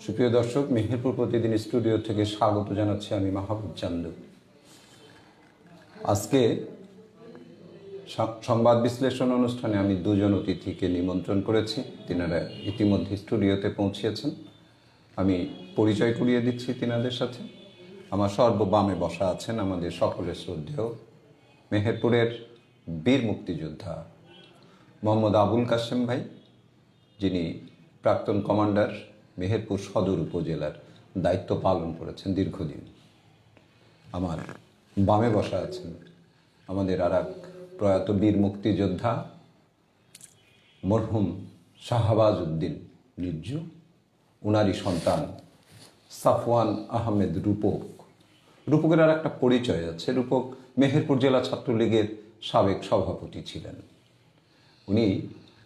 সুপ্রিয় দর্শক, মেহেরপুর প্রতিদিন স্টুডিও থেকে স্বাগত জানাচ্ছি আমি মাহবুব চান্দু। আজকে সংবাদ বিশ্লেষণ অনুষ্ঠানে আমি দুজন অতিথিকে নিমন্ত্রণ করেছি। তিনারা ইতিমধ্যে স্টুডিওতে পৌঁছিয়েছেন। আমি পরিচয় করিয়ে দিচ্ছি তিনাদের সাথে। আমার সর্ববামে বসা আছেন আমাদের সকলের শ্রদ্ধেয় মেহেরপুরের বীর মুক্তিযোদ্ধা মোহাম্মদ আবুল কাশেম ভাই, যিনি প্রাক্তন কমান্ডার, মেহেরপুর সদর উপজেলার দায়িত্ব পালন করেছেন দীর্ঘদিন। আমার বামে বসা আছেন আমাদের আর এক প্রয়াত বীর মুক্তিযোদ্ধা মরহুম শাহবাজ উদ্দিন নির্জু, উনারই সন্তান সাফওয়ান আহমেদ রূপক। রূপকের আর একটা পরিচয় আছে। রূপক মেহেরপুর জেলা ছাত্রলীগের সাবেক সভাপতি ছিলেন।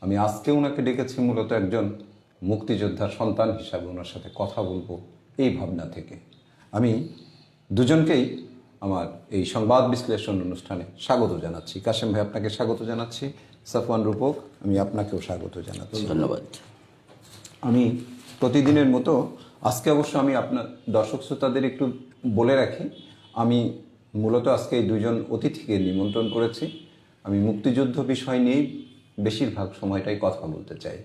আমি আজকে ওনাকে ডেকেছি মূলত একজন মুক্তিযোদ্ধার সন্তান হিসাবে ওনার সাথে কথা বলবো এই ভাবনা থেকে। আমি দুজনকেই আমার এই সংবাদ বিশ্লেষণ অনুষ্ঠানে স্বাগত জানাচ্ছি। কাশেম ভাই, আপনাকে স্বাগত জানাচ্ছি। সাফওয়ান, রূপক, আমি আপনাকেও স্বাগত জানাচ্ছি। ধন্যবাদ। আমি প্রতিদিনের মতো আজকে অবশ্য আমি আপনার দর্শক শ্রোতাদের একটু বলে রাখি, আমি মূলত আজকে এই দুজন অতিথিকে নিমন্ত্রণ করেছি। আমি মুক্তিযুদ্ধ বিষয় নিয়েই বেশিরভাগ সময়টাই কথা বলতে চাই।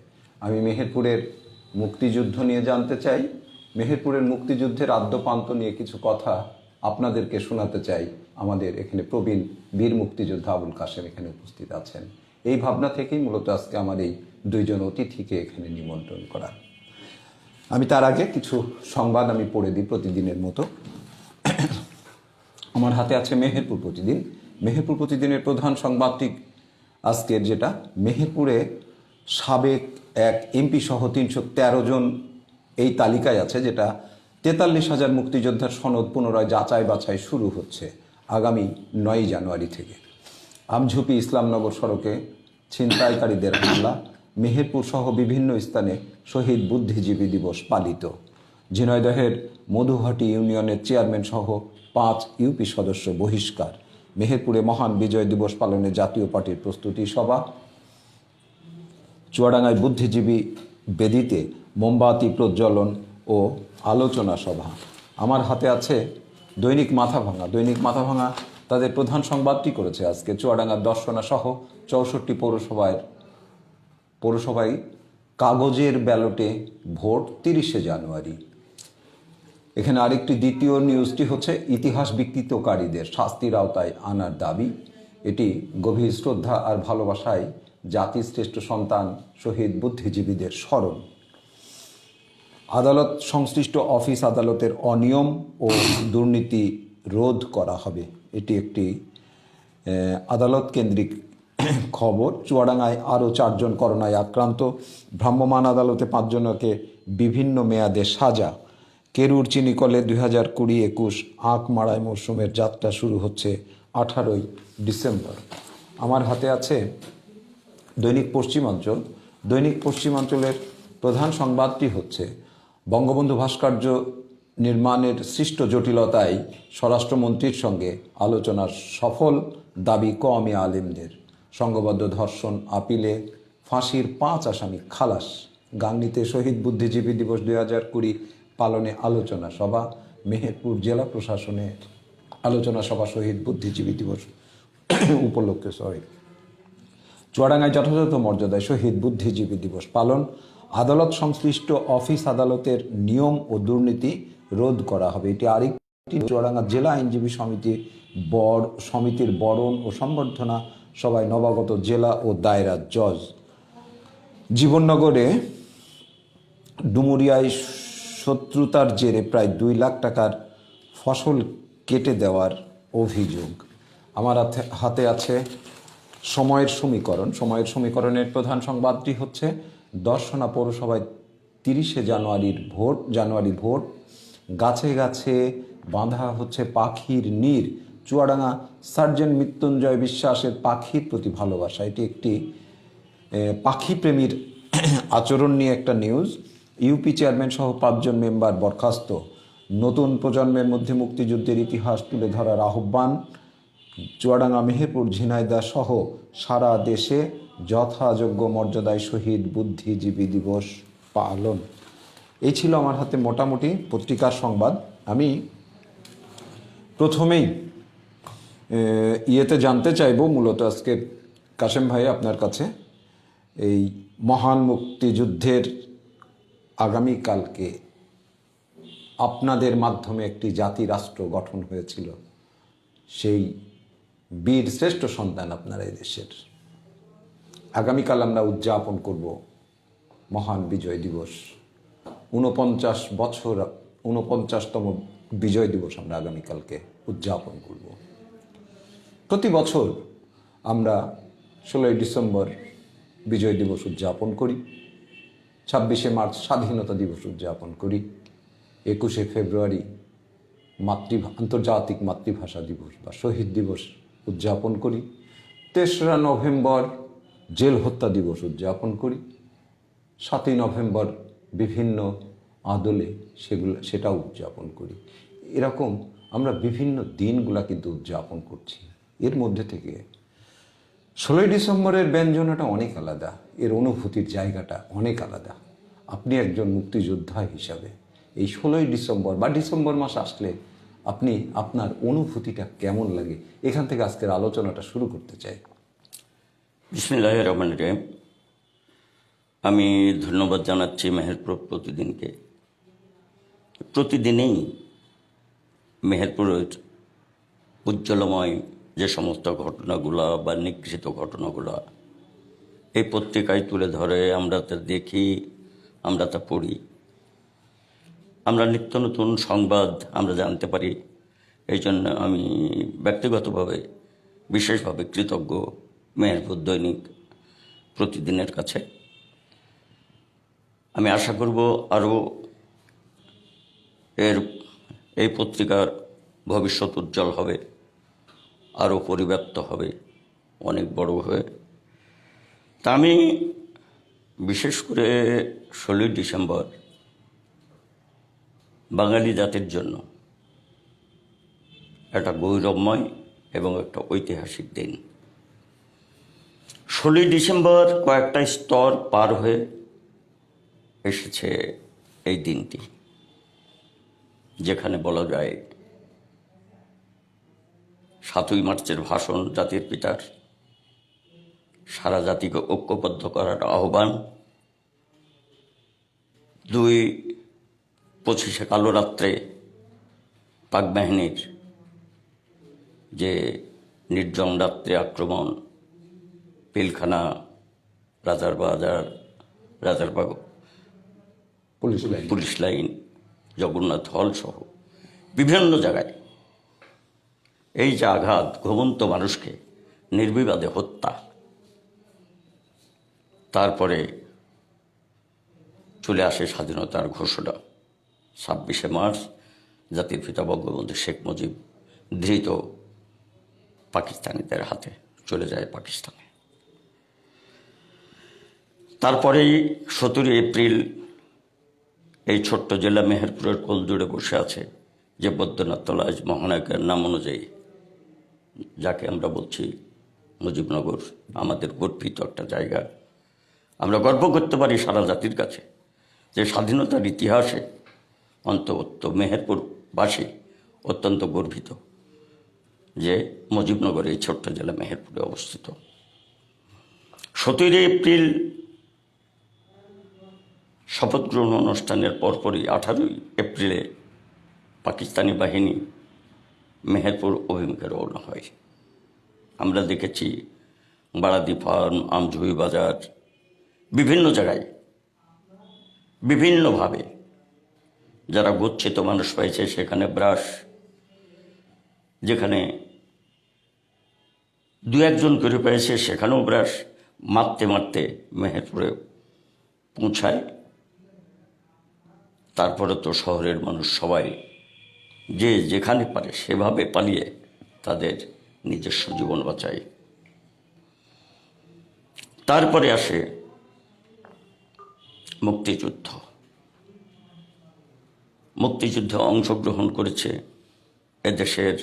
আমি মেহেরপুরের মুক্তিযুদ্ধ নিয়ে জানতে চাই, মেহেরপুরের মুক্তিযুদ্ধের আদ্যপান্ত নিয়ে কিছু কথা আপনাদেরকে শোনাতে চাই। আমাদের এখানে প্রবীণ বীর মুক্তিযোদ্ধা আবুল কাশেম এখানে উপস্থিত আছেন। এই ভাবনা থেকেই মূলত আজকে আমার এই দুইজন অতিথিকে এখানে নিমন্ত্রণ করা। আমি তার আগে কিছু সংবাদ আমি পড়ে দিই প্রতিদিনের মতো। আমার হাতে আছে মেহেরপুর প্রতিদিন। মেহেরপুর প্রতিদিনের প্রধান সংবাদটি আজকের যেটা, মেহেরপুরে সাবেক এক এমপি সহ 313 জন এই তালিকায় আছে, যেটা 43,000 মুক্তিযোদ্ধার সনদ পুনরায় যাচাই বাছাই শুরু হচ্ছে আগামী 9 জানুয়ারি থেকে। আমঝুপি ইসলামনগর সড়কে ছিনতাইকারীদের হামলা, মেহেরপুর সহ বিভিন্ন স্থানে শহীদ বুদ্ধিজীবী দিবস পালিত। ঝিনাইদহের মধুহাটি ইউনিয়নের চেয়ারম্যান সহ 5 ইউপি সদস্য বহিষ্কার। মেহেরপুরে মহান বিজয় দিবস পালনে জাতীয় পার্টির প্রস্তুতি সভা। চুয়াডাঙ্গায় বুদ্ধিজীবী বেদিতে মোমবাতি প্রজ্বলন ও আলোচনা সভা। আমার হাতে আছে দৈনিক মাথাভাঙা। দৈনিক মাথাভাঙা তাদের প্রধান সংবাদটি করেছে আজকে চুয়াডাঙ্গার দর্শনা সহ 64 পৌরসভায় কাগজের ব্যালটে ভোট 30শে জানুয়ারি। এখানে আরেকটি দ্বিতীয় নিউজটি হচ্ছে ইতিহাস বিকৃতকারীদের শাস্তির আওতায় আনার দাবি। এটি গভীর শ্রদ্ধা আর ভালোবাসায় জাতির শ্রেষ্ঠ সন্তান শহীদ বুদ্ধিজীবীদের স্মরণ। আদালত সংশ্লিষ্ট অফিস আদালতের অনিয়ম ও দুর্নীতি রোধ করা হবে। এটি একটি আদালত কেন্দ্রিক খবর। চুয়াডাঙ্গায় আরও 4 জন করোনায় আক্রান্ত। ভ্রাম্যমাণ আদালতে 5 জনকে বিভিন্ন মেয়াদে সাজা। কেরুর চিনিকলে 2020-21 আখ মাড়াই মরশুমের যাত্রা শুরু হচ্ছে 18ই ডিসেম্বর। আমার হাতে আছে দৈনিক পশ্চিমাঞ্চল। দৈনিক পশ্চিমাঞ্চলের প্রধান সংবাদটি হচ্ছে বঙ্গবন্ধু ভাস্কর্য নির্মাণের সৃষ্ট জটিলতায় স্বরাষ্ট্রমন্ত্রীর সঙ্গে আলোচনার সফল দাবি কওমি আলেমদের। সংঘবদ্ধ ধর্ষণ আপিলে ফাঁসির 5 আসামি খালাস। গাংনীতে শহীদ বুদ্ধিজীবী দিবস 2020 পালনে আলোচনা সভা। মেহেরপুর জেলা প্রশাসনের আলোচনা সভা শহীদ বুদ্ধিজীবী দিবস উপলক্ষে চুয়াডাঙ্গায় যথাযথ মর্যাদায় শহীদ বুদ্ধিজীবী দিবস পালন। আদালত সংশ্লিষ্ট অফিস আদালতের নিয়ম ও দুর্নীতি রোধ করা হবে। এটি আরেকটি চুয়াডাঙ্গা জেলা আইনজীবী সমিতির বরণ ও সম্বর্ধনা সভায় নবাগত জেলা ও দায়রা জজ। জীবননগরে ডুমুরিয়ায় শত্রুতার জেরে প্রায় 2 লাখ টাকার ফসল কেটে দেওয়ার অভিযোগ। আমার হাতে আছে সময়ের সমীকরণ। সময়ের সমীকরণের প্রধান সংবাদটি হচ্ছে দর্শনা পৌরসভায় 30শে জানুয়ারি ভোট। গাছে গাছে বাঁধা হচ্ছে পাখির নীড়। চুয়াডাঙ্গা সার্জেন্ট মৃত্যুঞ্জয় বিশ্বাসের পাখির প্রতি ভালোবাসা। এটি একটি পাখি প্রেমীর আচরণ নিয়ে একটা নিউজ। ইউপি চেয়ারম্যান সহ 5 জন মেম্বার বরখাস্ত। নতুন প্রজন্মের মধ্যে মুক্তিযুদ্ধের ইতিহাস তুলে ধরার আহ্বান। চুয়াডাঙ্গা, মেহেরপুর, ঝিনাইদহ সহ সারা দেশে যথাযোগ্য মর্যাদায় শহীদ বুদ্ধিজীবী দিবস পালন। এই ছিল আমার হাতে মোটামুটি পত্রিকার সংবাদ। আমি প্রথমেই ইয়েতে জানতে চাইবো মূলত আজকে কাশেম ভাই আপনার কাছে, এই মহান মুক্তিযুদ্ধের আগামীকালকে আপনাদের মাধ্যমে একটি জাতি রাষ্ট্র গঠন হয়েছিল, সেই বীর শ্রেষ্ঠ সন্তান আপনারা এই দেশের। আগামীকাল আমরা উদযাপন করব মহান বিজয় দিবস, 49তম বিজয় দিবস আমরা আগামীকালকে উদযাপন করব। প্রতি বছর আমরা 16ই ডিসেম্বর বিজয় দিবস উদযাপন করি, 26শে মার্চ স্বাধীনতা দিবস উদযাপন করি, 21শে ফেব্রুয়ারি আন্তর্জাতিক মাতৃভাষা দিবস বা শহীদ দিবস উদযাপন করি, 3রা নভেম্বর জেল হত্যা দিবস উদযাপন করি, 7ই নভেম্বর বিভিন্ন আদলে সেটাও উদযাপন করি। এরকম আমরা বিভিন্ন দিনগুলা কিন্তু উদযাপন করছি। এর মধ্যে থেকে 16ই ডিসেম্বরের ব্যঞ্জনাটা অনেক আলাদা, এর অনুভূতির জায়গাটা অনেক আলাদা। আপনি একজন মুক্তিযোদ্ধা হিসাবে এই 16ই ডিসেম্বর বা ডিসেম্বর মাস আসলে আপনার অনুভূতিটা কেমন লাগে, এখান থেকে আজকের আলোচনাটা শুরু করতে চাই। বিসমিল্লাহির রহমানির রহিম। আমি ধন্যবাদ জানাচ্ছি মেহেরপুর প্রতিদিনকে। প্রতিদিনেই মেহেরপুরের উজ্জ্বলময় যে সমস্ত ঘটনাগুলো বা নিগৃহীত ঘটনাগুলো এই পত্রিকায় তুলে ধরে, আমরা তা দেখি, আমরা তা পড়ি, আমরা নিত্য নতুন সংবাদ আমরা জানতে পারি। এই জন্য আমি ব্যক্তিগতভাবে বিশেষভাবে কৃতজ্ঞ মেহেরপুর দৈনিক প্রতিদিনের কাছে। আমি আশা করব আরও এই পত্রিকার ভবিষ্যৎ উজ্জ্বল হবে, আরও পরিব্যাপ্ত হবে, অনেক বড় হয়ে। তা আমি বিশেষ করে 16ই ডিসেম্বর বাঙালি জাতির জন্য একটা গৌরবময় এবং একটা ঐতিহাসিক দিন। 16ই ডিসেম্বর কয়েকটা স্তর পার হয়ে এসেছে এই দিনটি, যেখানে বলা যায় 7ই মার্চের ভাষণ জাতির পিতার, সারা জাতিকে ঐক্যবদ্ধ করার আহ্বান, 25শে কালো রাত্রে পাক বাহিনীর যে নির্জন রাত্রে আক্রমণ, পিলখানা, রাজারবাগ পুলিশ লাইন, জগন্নাথ হল সহ বিভিন্ন জায়গায় এই যে আঘাত, ঘুমন্ত মানুষকে নির্বিবাদে হত্যা, তারপরে চলে আসে স্বাধীনতার ঘোষণা। 26শে মার্চ জাতির পিতা বঙ্গবন্ধু শেখ মুজিব ধৃত পাকিস্তানিদের হাতে চলে যায় পাকিস্তানে। তারপরেই 17 এপ্রিল এই ছোট্ট জেলা মেহেরপুরের কোল জুড়ে বসে আছে যে বৈদ্যনাথ তলাজ মহানায়কের নাম অনুযায়ী, যাকে আমরা বলছি মুজিবনগর, আমাদের গর্বিত একটা জায়গা। আমরা গর্ব করতে পারি সারা জাতির কাছে যে স্বাধীনতার ইতিহাসে অন্তত মেহেরপুরবাসী অত্যন্ত গর্বিত যে মুজিবনগর এই ছোট্ট জেলা মেহেরপুরে অবস্থিত। 17 এপ্রিল শপথ গ্রহণ অনুষ্ঠানের পরপরই 18 এপ্রিলে পাকিস্তানি বাহিনী মেহেরপুর অভিমুখে রওনা হয়। আমরা দেখেছি বারাদি ফার্ম, আমজুই বাজার, বিভিন্ন জায়গায় বিভিন্নভাবে যারা গচ্ছিত মানুষ পাইছে সেখানে ব্রাশ, যেখানে 2-1 করে পেয়েছে সেখানেও ব্রাশ মারতে মারতে মেহেরপুরে পৌঁছায়। তারপরে তো শহরের মানুষ সবাই যে যেখানে পারে সেভাবে পালিয়ে তাদের নিজস্ব জীবন বাঁচায়। তারপরে আসে মুক্তিযুদ্ধ। মুক্তিযুদ্ধে অংশগ্রহণ করেছে এদেশের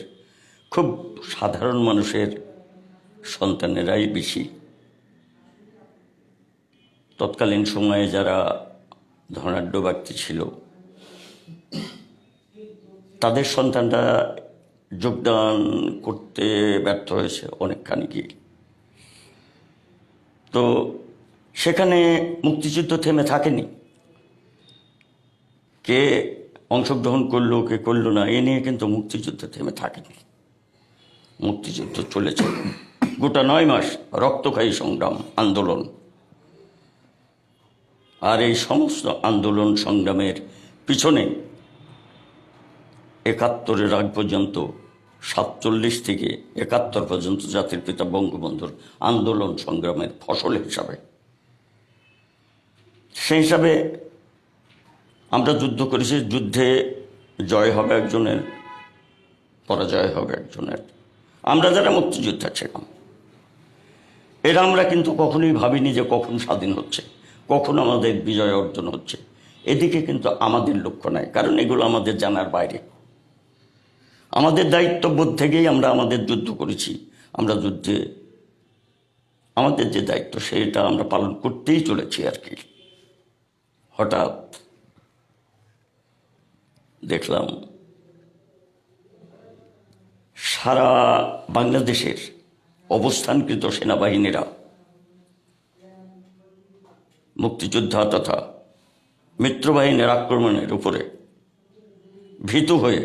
খুব সাধারণ মানুষের সন্তানেরাই বেশি। তৎকালীন সময়ে যারা ধনাঢ্য ব্যক্তি ছিল, তাদের সন্তানরা যোগদান করতে ব্যর্থ হয়েছে অনেকখানি কি। তো সেখানে মুক্তিযুদ্ধ থেমে থাকেনি। কে অংশগ্রহণ করলো কে করলো না এ নিয়ে কিন্তু মুক্তিযুদ্ধ থেমে থাকেনি। মুক্তিযুদ্ধ চলেছে গোটা 9 মাস, রক্তক্ষয়ী সংগ্রাম, আন্দোলন। আর এই সমস্ত আন্দোলন সংগ্রামের পিছনে 71-এর আগ পর্যন্ত, 47 থেকে 71 পর্যন্ত জাতির পিতা বঙ্গবন্ধুর আন্দোলন সংগ্রামের ফসল হিসাবে, সেই হিসাবে আমরা যুদ্ধ করেছি। যুদ্ধে জয় হবে একজনের, পরাজয় হবে একজনের। আমরা যারা মুক্তিযোদ্ধা ছিলাম এরা আমরা কিন্তু কখনোই ভাবিনি যে কখন স্বাধীন হচ্ছে, কখন আমাদের বিজয় অর্জন হচ্ছে। এদিকে কিন্তু আমাদের লক্ষ্য নাই, কারণ এগুলো আমাদের জানার বাইরে। আমাদের দায়িত্ববোধ থেকেই আমরা আমাদের যুদ্ধ করেছি। আমরা যুদ্ধে আমাদের যে দায়িত্ব সেটা আমরা পালন করতেই চলেছি আর কি। হঠাৎ দেখলাম সারা বাংলাদেশের অবস্থানকৃত সেনাবাহিনীরা মুক্তিযোদ্ধা তথা মিত্রবাহিনীর আক্রমণের উপরে ভীতু হয়ে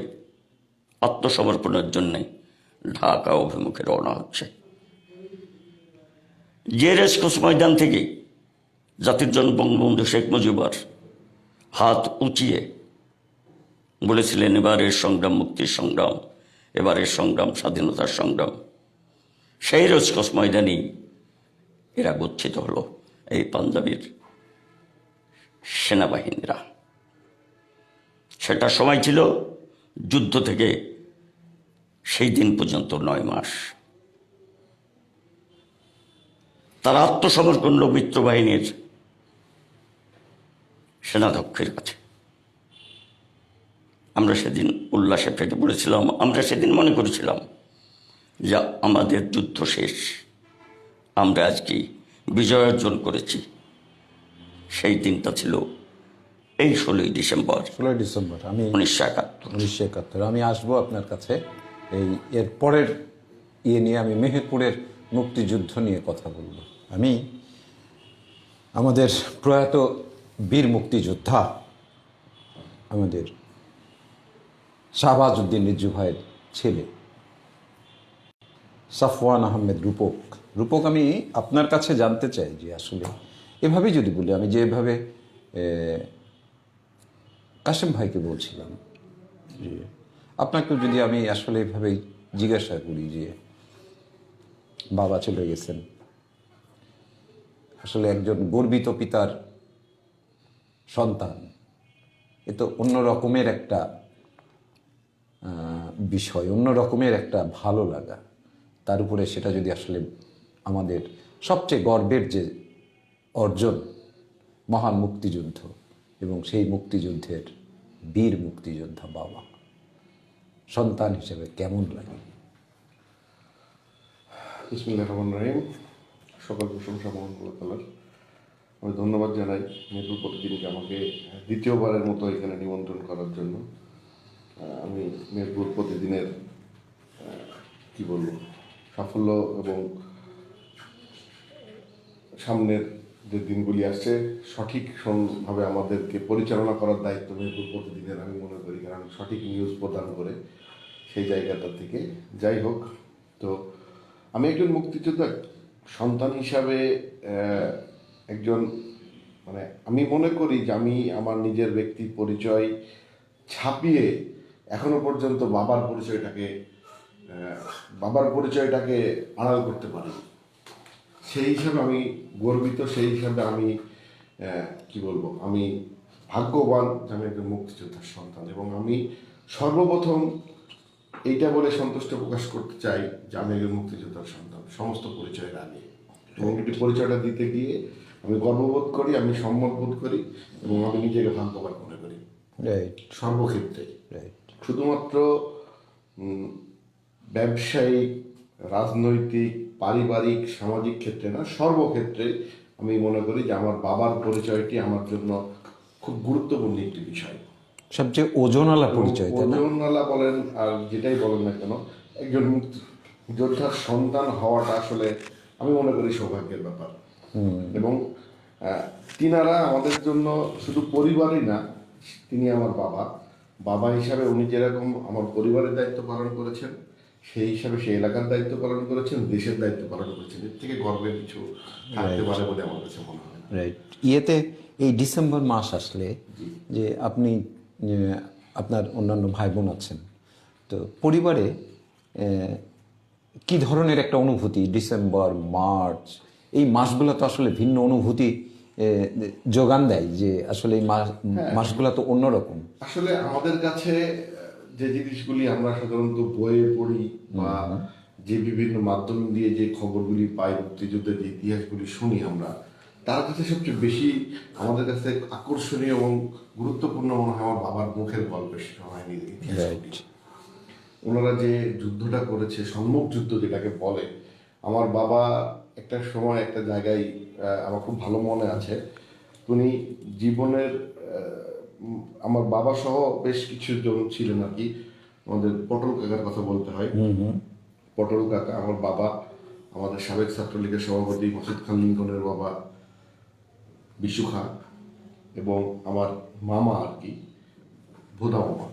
আত্মসমর্পণের জন্যে ঢাকা অভিমুখে রওনা হচ্ছে। যে রেসকোর্স ময়দান থেকে জাতির জনক বঙ্গবন্ধু শেখ মুজিবুর হাত উঁচিয়ে বলেছিলেন, এবারের সংগ্রাম মুক্তির সংগ্রাম, এবারের সংগ্রাম স্বাধীনতার সংগ্রাম, সেই রেসকোর্স ময়দানেই এরা গচ্ছিত হলো, এই পাঞ্জাবের সেনাবাহিনীরা। সেটা সময় ছিল যুদ্ধ থেকে সেই দিন পর্যন্ত 9 মাস। তারা আত্মসমর্পণ করল মিত্রবাহিনীর সেনাধ্যক্ষের কাছে। আমরা সেদিন উল্লাসে ফেটে পড়েছিলাম। আমরা সেদিন মনে করেছিলাম যে আমাদের যুদ্ধ শেষ, আমরা আজকে বিজয় অর্জন করেছি। সেই দিনটা ছিল এই 16ই ডিসেম্বর, 16ই ডিসেম্বর আমি 1971। 1971 আমি আসবো আপনার কাছে। এর পরের নিয়ে আমি মেহেরপুরের মুক্তিযুদ্ধ নিয়ে কথা বলবো। আমি আমাদের প্রয়াত বীর মুক্তিযোদ্ধা আমাদের শাহবাজ উদ্দিন রিজভী ভাইয়ের ছেলে সাফওয়ান আহমেদ রূপক আমি আপনার কাছে জানতে চাই যে আসলে এভাবেই যদি বলি, আমি যেভাবে কাশেম ভাইকে বলছিলাম যে আপনাকেও যদি আমি আসলে এভাবেই জিজ্ঞাসা করি যে বাবা চলে গেছেন, আসলে একজন গর্বিত পিতার সন্তান, এ তো অন্য রকমের একটা বিষয়, অন্য রকমের একটা ভালো লাগা। তার উপরে সেটা যদি আসলে আমাদের সবচেয়ে গর্বের যে অর্জন মহান মুক্তিযুদ্ধ, এবং সেই মুক্তিযুদ্ধের বীর মুক্তিযোদ্ধা বাবা, সন্তান হিসেবে কেমন লাগে? বিসমিল্লাহির রহমানির রহিম। সকল প্রশংসা মহান আল্লাহ তাআলার। আমি ধন্যবাদ জানাই মেহেরপুর প্রতিদিনকে আমাকে দ্বিতীয়বারের মতো এখানে নিমন্ত্রণ করার জন্য। আমি মেহেরপুর প্রতিদিনের কি বলবো সাফল্য এবং সামনের যে দিনগুলি আসছে সঠিকভাবে আমাদেরকে পরিচালনা করার দায়িত্ব মেহেরপুর প্রতিদিনের আমি মনে করি, কারণ সঠিক নিউজ প্রদান করে সেই জায়গাটা থেকে। যাই হোক, তো আমি একজন মুক্তিযোদ্ধা সন্তান হিসাবে একজন মানে আমি মনে করি যে আমি আমার নিজের ব্যক্তি পরিচয় ছাপিয়ে এখনো পর্যন্ত বাবার পরিচয়টাকে আড়াল করতে পারি। সেই হিসাবে আমি গর্বিত, সেই হিসাবে আমি কি বলবো, আমি ভাগ্যবান যে আমি একজন মুক্তিযোদ্ধার সন্তান। এবং আমি সর্বপ্রথম এইটা বলে সন্তুষ্ট প্রকাশ করতে চাই যে আমি একজন মুক্তিযোদ্ধার সন্তান সমস্ত পরিচয়ের আগে, এবং এটি পরিচয়টা দিতে গিয়ে আমি গর্ববোধ করি, আমি সম্মান বোধ করি, এবং আমি নিজেকে ভাগ্যবান মনে করি সর্বক্ষেত্রে। শুধুমাত্র ব্যবসায়িক, রাজনৈতিক, পারিবারিক, সামাজিক ক্ষেত্রে না, সর্বক্ষেত্রে আমি মনে করি যে আমার বাবার পরিচয়টি আমার জন্য খুব গুরুত্বপূর্ণ একটি বিষয়। সবচেয়ে ওজনওয়ালা পরিচয়, তাই না? ওজনওয়ালা বলেন আর যেটাই বলেন না কেন, একজন মুক্তিযোদ্ধার সন্তান হওয়াটা আসলে আমি মনে করি সৌভাগ্যের ব্যাপার। এবং তিনারা আমাদের জন্য শুধু পরিবারই না, তিনি আমার বাবা, বাবা হিসাবে উনি যেরকম আমার পরিবারের দায়িত্ব পালন করেছেন, সেই হিসাবে সেই এলাকার দায়িত্ব পালন করেছেন, দেশের দায়িত্ব পালন করেছেন। এর থেকে গর্বের কিছু থাকতে পারে বলে আমার কাছে মনে হয়। রাইট। ইয়েতে এই ডিসেম্বর মাস আসলে যে আপনি আপনার অন্যান্য ভাই বোন আছেন, তো পরিবারে কি ধরনের একটা অনুভূতি, ডিসেম্বর মার্চ এই মাসগুলো তো আসলে ভিন্ন অনুভূতি যোগান দেয়, যে আসলে এই মাসগুলো তো অন্যরকম। আসলে আমাদের কাছে যে জিনিসগুলি আমরা সাধারণত বইয়ে পড়ি বা যে বিভিন্ন মাধ্যম দিয়ে যে খবরগুলি পাই, মুক্তিযুদ্ধের যে ইতিহাসগুলি শুনি আমরা, তার কাছে সবচেয়ে বেশি আমাদের কাছে আকর্ষণীয় এবং গুরুত্বপূর্ণ মনে হয় আমার বাবার মুখের গল্পের কাহিনী, ইতিহাসগুলি। ওনারা যে যুদ্ধটা করেছে, সম্মুখ যুদ্ধ যেটাকে বলে, আমার বাবা একটা সময় একটা জায়গায় আমার খুব ভালো মনে আছে, উনি জীবনের আমার বাবা সহ বেশ কিছু জন ছিলেন আর কি। আমাদের পটল কাকার কথা বলতে হয়। পটল কাকা আমার বাবা, আমাদের সাবেক ছাত্রলীগের সভাপতি মসজিদ খান লিঙ্কনের বাবা বিশু খান, এবং আমার মামা আর কি, ভোদা মামা,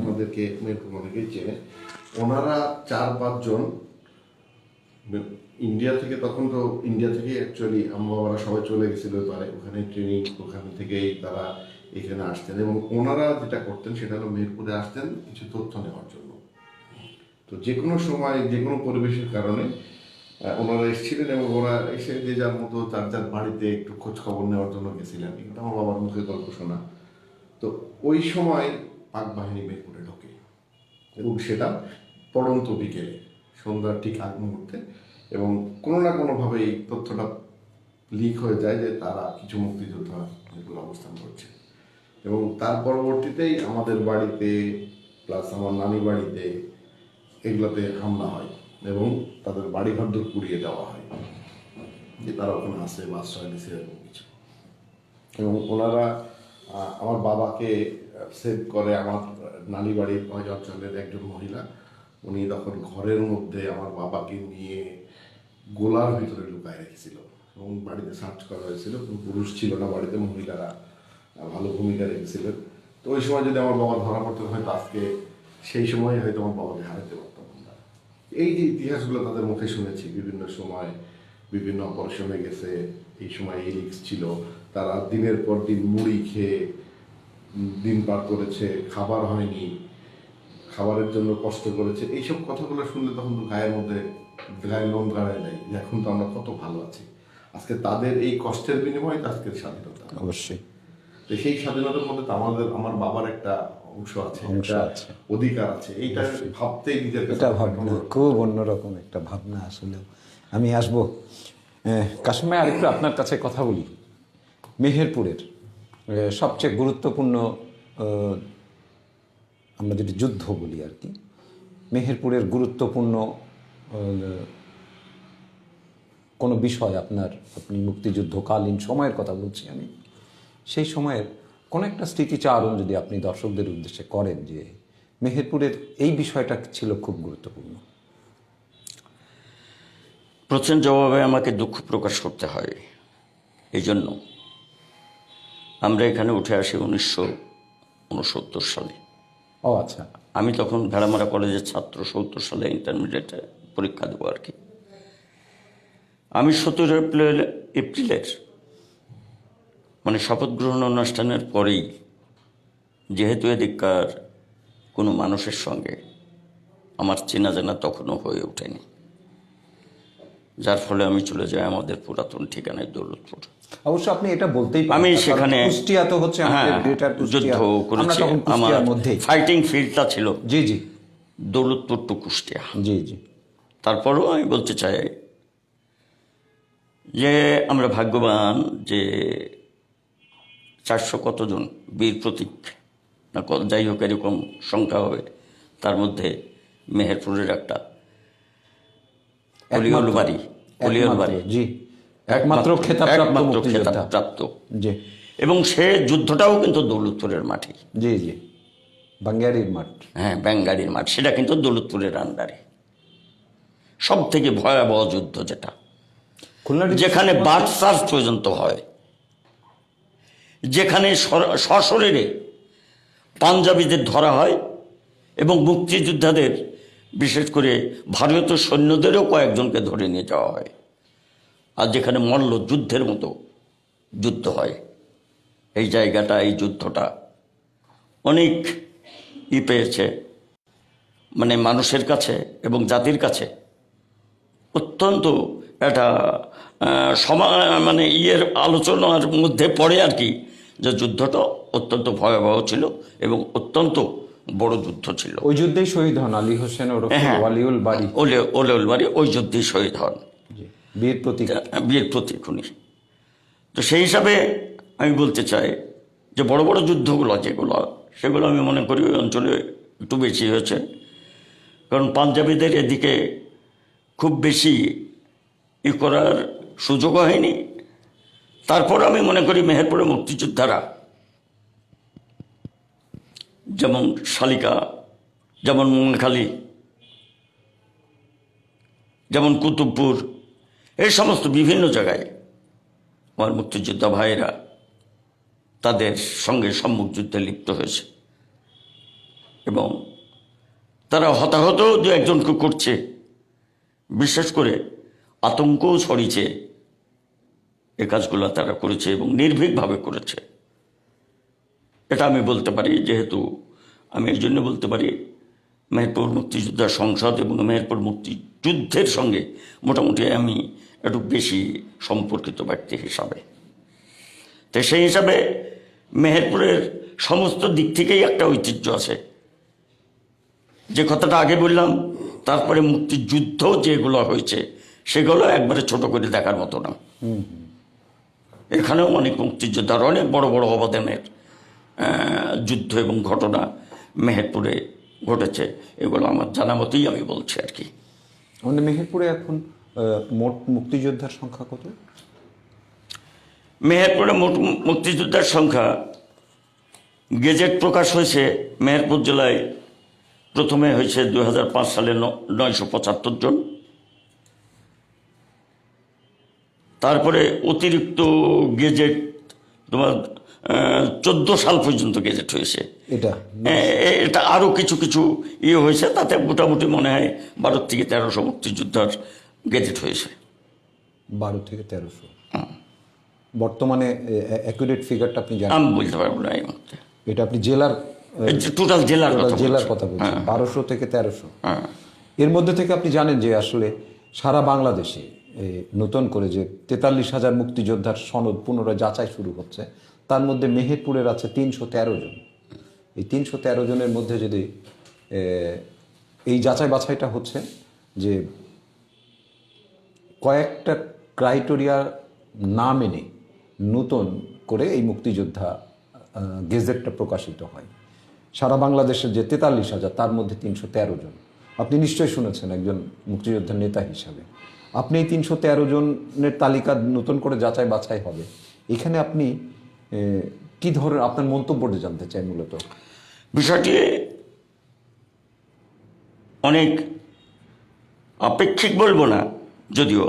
আমাদেরকে মেয়ের অনেকেই চেনে। ওনারা 4-5 জন ইন্ডিয়া থেকে, তখন তো ইন্ডিয়া থেকে অ্যাকচুয়ালি আমার বাবারা সবাই চলে গেছিল পারে, ওখানে ট্রেনিং, ওখান থেকেই তারা এখানে আসতেন। এবং ওনারা যেটা করতেন সেটা হলো মেহেরপুরে আসতেন কিছু তথ্য নেওয়ার জন্য। তো যে কোনো সময় যে কোনো পরিবেশের কারণে ওনারা এসেছিলেন, এবং ওরা এসে যে যার মতো যার যার বাড়িতে একটু খোঁজ খবর নেওয়ার জন্য গেছিলেন। এটা আমার বাবার মুখে গল্প শোনা। তো ওই সময় পাক বাহিনী মেহেরপুরে ঢোকে, এবং সেটা পড়ন্ত বিকেলে, সন্ধ্যার ঠিক আগ মুহূর্তে, এবং কোনো না কোনোভাবে এই তথ্যটা লিক হয়ে যায় যে তারা কিছু মুক্তিযোদ্ধা এগুলো অবস্থান করছে। এবং তার পরবর্তীতেই আমাদের বাড়িতে প্লাস আমার নানি বাড়িতে এগুলোতে হামলা হয়, এবং তাদের বাড়ি ঘরদোর পুড়িয়ে দেওয়া হয়, যে তারা ওখানে আসে বা আশ্রয় দিচ্ছে এরকম কিছু। এবং ওনারা আমার বাবাকে সেভ করে আমার নানি বাড়ির ওই অঞ্চলের একজন মহিলা, উনি তখন ঘরের মধ্যে আমার বাবাকে নিয়ে গোলার ভিতরে লুকায় রেখেছিল, এবং বাড়িতে সার্চ করা হয়েছিল। কোনো পুরুষ ছিল না বাড়িতে, মহিলারা ভালো ভূমিকা রেখেছিলেন। তো ওই সময় যদি আমার বাবা ধরা পড়তে হয়তো আজকে সেই সময় হয়তো আমার বাবাকে হারাতে পারতাম আমরা। এই যে ইতিহাসগুলো তাদের মুখে শুনেছি, বিভিন্ন সময় বিভিন্ন অপারেশনে গেছে, এই সময় এই রিস্ক ছিল, তারা দিনের পর দিন মুড়ি খেয়ে দিন পার করেছে, খাবার হয়নি, খাবারের জন্য কষ্ট করেছে। এইসব কথাগুলো শুনলে তখন তো গায়ে লোম দাঁড়ায় যায় যে এখন তো আমরা কত ভালো আছি। আজকে তাদের এই কষ্টের বিনিময়ে আজকের স্বাধীনতা। অবশ্যই। তো সেই স্বাধীনতার মধ্যে আমার বাবার একটা অংশ আছে, অধিকার আছে। এইটা ভাবতেই নিজের এটা ভাবনা খুব অন্যরকম একটা ভাবনা। আসলে আমি আসবো কাশিম ভাই, আরেকটু আপনার কাছে কথা বলি। মেহেরপুরের সবচেয়ে গুরুত্বপূর্ণ, আমরা যদি যুদ্ধ বলি আর কি, মেহেরপুরের গুরুত্বপূর্ণ কোনো বিষয় আপনি মুক্তিযুদ্ধকালীন সময়ের কথা বলছি আমি, সেই সময়ের কোনো একটা স্মৃতিচারণ যদি আপনি দর্শকদের উদ্দেশ্যে করেন, যে মেহেরপুরের এই বিষয়টা ছিল খুব গুরুত্বপূর্ণ। প্রথম জবাবে আমাকে দুঃখ প্রকাশ করতে হয়। এই জন্য আমরা এখানে উঠে আসি 1969 সালে। ও আচ্ছা। আমি তখন ভেড়ামারা কলেজের ছাত্র, 70 সালে ইন্টারমিডিয়েটে পরীক্ষা দেবো আর কি। আমি 17 এপ্রিলের মানে শপথ গ্রহণ অনুষ্ঠানের পরেই, যেহেতু এদিককার কোনো মানুষের সঙ্গে আমার চেনা জানা তখনও হয়ে ওঠেনি, যার ফলে আমি চলে যাই আমাদের পুরাতন ঠিকানায় দৌলতপুর। অবশ্য আপনি এটা বলতেই পারেন, আমি সেখানে কুষ্টিয়া তো হচ্ছে আমাদের গ্রেটার কুষ্টিয়া, যুদ্ধ করেছি। আমার ফাইটিং ফিল্ডটা ছিল জি জি দৌলতপুর টু কুষ্টিয়া। জি জি। তারপরেও আমি বলতে চাই যে আমরা ভাগ্যবান যে 400 কতজন বীর প্রতীক না যাই হোক এরকম সংখ্যা হবে, তার মধ্যে মেহেরপুরের একটা কলিয়ল বাড়ি জি, একমাত্র খেতাবপ্রাপ্ত জি। এবং সে যুদ্ধটাও কিন্তু দৌলতপুরের মাঠে। জি জি, বাঙ্গারির মাঠ। হ্যাঁ, ব্যাঙ্গারির মাঠ, সেটা কিন্তু দৌলতপুরের আন্ডারে। সব থেকে ভয়াবহ যুদ্ধ যেটা, খুলনা যেখানে বার্ড সার্চ পর্যন্ত হয়, যেখানে সশরীরে পাঞ্জাবিদের ধরা হয় এবং মুক্তিযোদ্ধাদের, বিশেষ করে ভারতীয় সৈন্যদেরও কয়েকজনকে ধরে নিয়ে যাওয়া হয়, আর যেখানে মল্ল যুদ্ধের মতো যুদ্ধ হয়। এই জায়গাটা, এই যুদ্ধটা অনেক পেয়েছে, মানে মানুষের কাছে এবং জাতির কাছে অত্যন্ত একটা মানে আলোচনার মধ্যে পড়ে আর কি, যে যুদ্ধটা অত্যন্ত ভয়াবহ ছিল এবং অত্যন্ত বড় যুদ্ধ ছিল। ওই যুদ্ধেই শহীদ হন আলী হোসেন ওয়ালিউল বাড়ি। ওলিউল বাড়ি ওই যুদ্ধেই শহীদ হন, বীর প্রতীক, বীর প্রতীক উনি। তো সেই হিসাবে আমি বলতে চাই যে বড় বড় যুদ্ধগুলো যেগুলো, সেগুলো আমি মনে করি ওই অঞ্চলে একটু বেশি হয়েছে, কারণ পাঞ্জাবিদের এদিকে খুব বেশি করার সুযোগ হয়নি। তারপর আমি মনে করি মেহেরপুরে মুক্তিযোদ্ধারা, যেমন শালিকা, যেমন মোংখালি, যেমন কুতুবপুর, এই সমস্ত বিভিন্ন জায়গায় আমার মুক্তিযোদ্ধা ভাইয়েরা তাদের সঙ্গে সম্মুখ যুদ্ধে লিপ্ত হয়েছে এবং তারা হতাহত দু একজনকে করছে, বিশেষ করে আতঙ্কও ছড়িয়েছে। এ কাজগুলো তারা করেছে এবং নির্ভীকভাবে করেছে, এটা আমি বলতে পারি। যেহেতু আমি এই জন্য বলতে পারি, মেহেরপুর মুক্তিযোদ্ধা সংসদ এবং মেহেরপুর মুক্তিযুদ্ধের সঙ্গে মোটামুটি আমি একটু বেশি সম্পর্কিত ব্যক্তি হিসাবে। তো সেই হিসাবে মেহেরপুরের সমস্ত দিক থেকেই একটা ঐতিহ্য আছে, যে কথাটা আগে বললাম। তারপরে মুক্তিযুদ্ধ যেগুলো হয়েছে সেগুলো একবারে ছোট করে দেখার মতো না। এখানেও অনেক মুক্তিযোদ্ধার অনেক বড় বড় অবদানের যুদ্ধ এবং ঘটনা মেহেরপুরে ঘটেছে, এগুলো আমার জানা মতোই আমি বলছি আর কি। আমাদের মেহেরপুরে এখন মোট মুক্তিযোদ্ধার সংখ্যা কত? মেহেরপুরে মোট মুক্তিযোদ্ধার সংখ্যা গেজেট প্রকাশ হয়েছে মেহেরপুর জেলায়, প্রথমে হয়েছে 2005 সালে 975 জন, তারপরে অতিরিক্ত গেজেট তোমার 14 সাল পর্যন্ত গেজেট হয়েছে। এটা আরও কিছু কিছু হয়েছে, তাতে মোটামুটি মনে হয় 12 থেকে 1300 মুক্তিযোদ্ধার গেজেট হয়েছে। 12 থেকে 1300 বর্তমানে অ্যাকুরেট ফিগারটা আপনি জানেন? আমি বলতে পারবো না এই মুহূর্তে। এটা আপনি জেলার টোটাল জেলার কথা বলছেন, 1200 থেকে 1300। এর মধ্যে থেকে আপনি জানেন যে আসলে সারা বাংলাদেশে নতুন করে যে 43,000 মুক্তিযোদ্ধার সনদ পুনরায় যাচাই শুরু হচ্ছে, তার মধ্যে মেহেরপুরের আছে 313 জন। এই 313 জনের মধ্যে যদি এই যাচাই বাছাইটা হচ্ছে যে কয়েকটা ক্রাইটেরিয়া না মেনে নতুন করে এই মুক্তিযোদ্ধা গেজেটটা প্রকাশিত হয়। সারা বাংলাদেশের যে 43,000 তার মধ্যে 313 জন। আপনি নিশ্চয়ই শুনেছেন একজন মুক্তিযোদ্ধার নেতা হিসাবে। আপনি এই 313 জনের তালিকা নতুন করে যাচাই বাছাই হবে, এখানে আপনি কি ধরনের আপনার মন্তব্যটা জানতে চাই। মূলত বিষয়টি অনেক আপেক্ষিক বলবো না যদিও,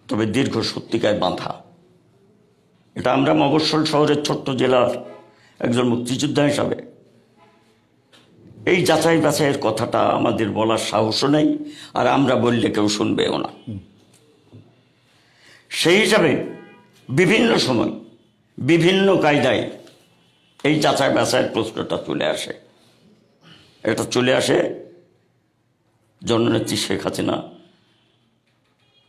তবে দীর্ঘ সত্যিকায় বাঁধা। এটা আমরা মফস্বল শহরের ছোট্ট জেলার একজন মুক্তিযোদ্ধা হিসাবে এই যাচাই বাছাইয়ের কথাটা আমাদের বলার সাহসও নেই, আর আমরা বললে কেউ শুনবেও না। সেই হিসাবে বিভিন্ন সময় বিভিন্ন কায়দায় এই যাচাই বাছাইয়ের প্রশ্নটা চলে আসে। এটা চলে আসে জননেত্রী শেখ হাসিনা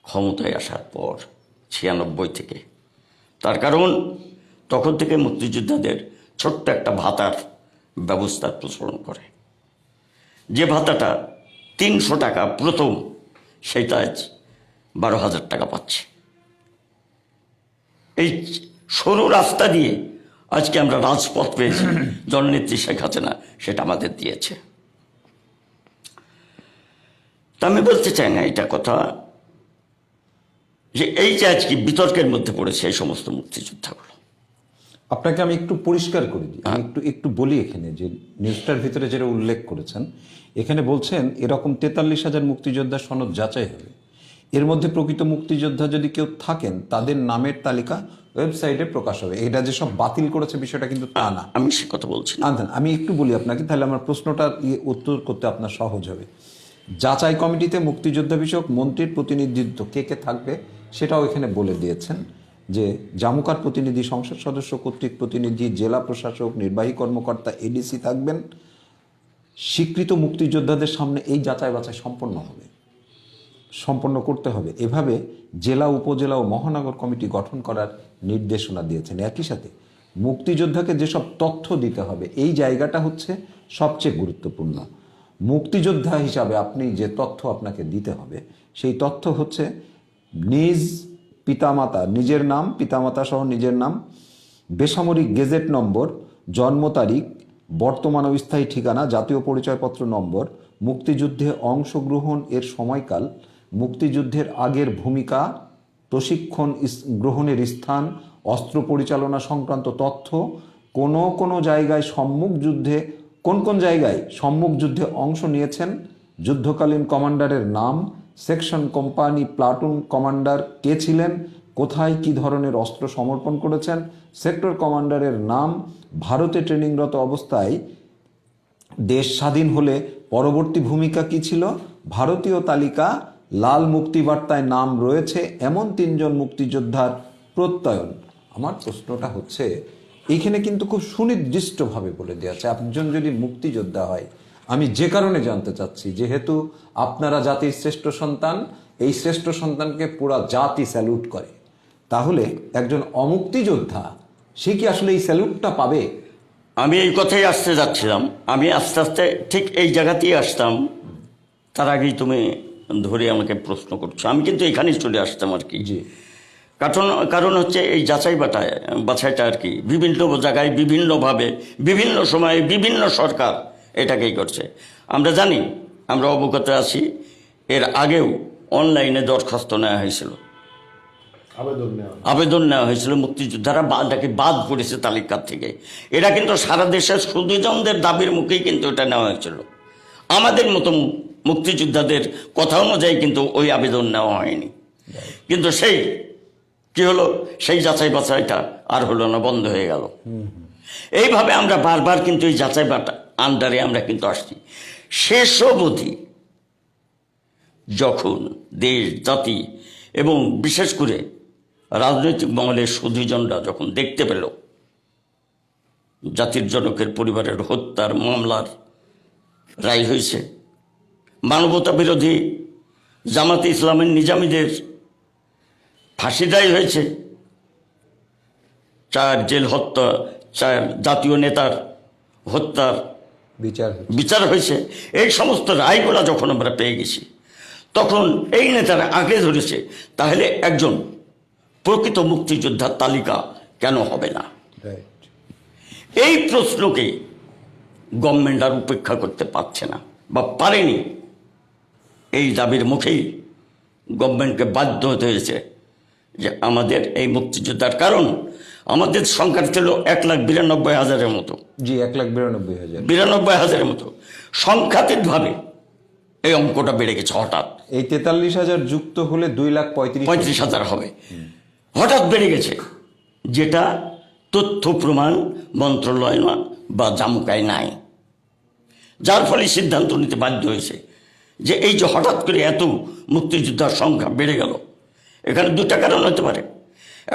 ক্ষমতায় আসার পর 96 থেকে। তার কারণ তখন থেকে মুক্তিযোদ্ধাদের ছোট্ট একটা ভাতার ব্যবস্থার প্রচলন করে, যে ভাতাটা 300 টাকা প্রথম, সেটা আজ 12,000 টাকা পাচ্ছে। এই সরু রাস্তা দিয়ে আজকে আমরা রাজপথ পেয়েছি, জননেত্রী শেখ হাসিনা সেটা আমাদের দিয়েছে। তা আমি বলতে চাই না এটা কথা, যে এই যে আজকে বিতর্কের মধ্যে পড়েছে এই সমস্ত মুক্তিযোদ্ধাগুলো, আপনাকে আমি একটু পরিষ্কার করে দিই, আমি একটু বলি এখানে যে নিউজটার ভিতরে যেটা উল্লেখ করেছেন, এখানে বলছেন এরকম 43,000 মুক্তিযোদ্ধা সনদ যাচাই হবে। এর মধ্যে প্রকৃত মুক্তিযোদ্ধা যদি কেউ থাকেন তাদের নামের তালিকা ওয়েবসাইটে প্রকাশ হবে। এটা যে সব বাতিল করেছে বিষয়টা কিন্তু তা না। আমি সে কথা বলছি না। আমি একটু বলি আপনাকে, তাহলে আমার প্রশ্নটা উত্তর করতে আপনার সহজ হবে। যাচাই কমিটিতে মুক্তিযোদ্ধা বিষয়ক মন্ত্রীর প্রতিনিধিত্ব কে কে থাকবে সেটাও এখানে বলে দিয়েছেন, যে জামুকার প্রতিনিধি, সংসদ সদস্য কর্তৃক প্রতিনিধি, জেলা প্রশাসক, নির্বাহী কর্মকর্তা, এডিসি থাকবেন। স্বীকৃত মুক্তিযোদ্ধাদের সামনে এই যাচাই বাছাই সম্পন্ন করতে হবে। এভাবে জেলা, উপজেলা ও মহানগর কমিটি গঠন করার নির্দেশনা দিয়েছেন। একই সাথে মুক্তিযোদ্ধাকে যেসব তথ্য দিতে হবে, এই জায়গাটা হচ্ছে সবচেয়ে গুরুত্বপূর্ণ। মুক্তিযোদ্ধা হিসাবে আপনি যে তথ্য আপনাকে দিতে হবে, সেই তথ্য হচ্ছে নিজ পিতামাতা, নিজের নাম, পিতামাতা সহ নিজের নাম, বেসামরিক গেজেট নম্বর, জন্ম তারিখ, বর্তমান ও স্থায়ী ঠিকানা, জাতীয় পরিচয়পত্র নম্বর, মুক্তিযুদ্ধে অংশগ্রহণ এর সময়কাল, মুক্তিযুদ্ধের আগের ভূমিকা, প্রশিক্ষণ গ্রহণের স্থান, অস্ত্র পরিচালনা সংক্রান্ত তথ্য, কোন জায়গায় সম্মুখ যুদ্ধে, কোন জায়গায় সম্মুখ যুদ্ধে অংশ নিয়েছেন, যুদ্ধকালীন কমান্ডারের নাম, সেকশন, কোম্পানি, প্লাটুন কমান্ডার কে ছিলেন, কোথায় কি ধরনের অস্ত্র সমর্পণ করেছেন, সেক্টর কমান্ডারের নাম, ভারতে ট্রেনিংরত অবস্থায় দেশ স্বাধীন হলে পরবর্তী ভূমিকা কি ছিল, ভারতীয় তালিকা লাল মুক্তিবার্তায় নাম রয়েছে এমন 3 জন মুক্তিযোদ্ধার প্রত্যয়ন। আমার প্রশ্নটা হচ্ছে, এইখানে কিন্তু খুব সুনির্দিষ্টভাবে বলে দেওয়া আছে একজন যদি মুক্তিযোদ্ধা হয়। আমি যে কারণে জানতে চাচ্ছি, যেহেতু আপনারা জাতির শ্রেষ্ঠ সন্তান, এই শ্রেষ্ঠ সন্তানকে পুরা জাতি স্যালুট করে, তাহলে একজন অমুক্তিযোদ্ধা সে কি আসলে এই স্যালুটটা পাবে? আমি এই কথাই আসতে যাচ্ছিলাম। আমি আস্তে আস্তে ঠিক এই জায়গাতেই আসতাম, তার আগেই তুমি ধরে আমাকে প্রশ্ন করছো। আমি কিন্তু এখানেই চলে আসতাম আর কি। জি। কারণ হচ্ছে এই বাছাইটা আর কি বিভিন্ন জায়গায় বিভিন্নভাবে বিভিন্ন সময়ে বিভিন্ন সরকার এটাকেই করছে। আমরা জানি, আমরা অবগত আছি, এর আগেও অনলাইনে দরখাস্ত নেওয়া হয়েছিল, আবেদন নেওয়া হয়েছিল, মুক্তিযোদ্ধারা এটাকে বাদ পড়েছে তালিকা থেকে। এটা কিন্তু সারা দেশের সুদীজনদের দাবির মুখেই কিন্তু এটা নেওয়া হয়েছিল। আমাদের মতো মুক্তিযোদ্ধাদের কথা অনুযায়ী কিন্তু ওই আবেদন নেওয়া হয়নি। কিন্তু কি হলো, সেই যাচাই বাছাইটা আর হলো না, বন্ধ হয়ে গেল। এইভাবে আমরা বারবার কিন্তু এই যাচাই আন্ডারে আমরা কিন্তু আসছি। শেষ অবধি যখন দেশ, জাতি এবং বিশেষ করে রাজনৈতিক মহলের সুধীজনরা যখন দেখতে পেল জাতির জনকের পরিবারের হত্যার মামলার রায় হয়েছে, মানবতা বিরোধী জামাতে ইসলামের নিজামীদের ফাঁসি রায় হয়েছে, 4 জেল হত্যা, 4 জাতীয় নেতার হত্যার বিচার হয়েছে, এই সমস্ত রায়গুলা যখন আমরা পেয়ে গেছি, তখন এই নেতারা আগে ধরেছে, তাহলে একজন প্রকৃত মুক্তিযোদ্ধার তালিকা কেন হবে না? এই প্রশ্নকে গভর্নমেন্ট আর উপেক্ষা করতে পারছে না বা পারেনি। এই দাবির মুখেই গভর্নমেন্টকে বাধ্য হতে হয়েছে যে আমাদের এই মুক্তিযোদ্ধার, কারণ আমাদের সংখ্যা ছিল 1,92,000-এর মতো। জি, 1,92,000 92,000-এর মতো। সংখ্যাতিকভাবে এই অঙ্কটা বেড়ে গেছে হঠাৎ। এই 43,000 যুক্ত হলে 2,35,000 হবে, হঠাৎ বেড়ে গেছে, যেটা তথ্য প্রমাণ মন্ত্রণালয় বা জামুকায় নাই। যার ফলে সিদ্ধান্ত নিতে বাধ্য হয়েছে যে এই যে হঠাৎ করে এত মুক্তিযোদ্ধার সংখ্যা বেড়ে গেল, এখানে 2টা কারণ হতে পারে।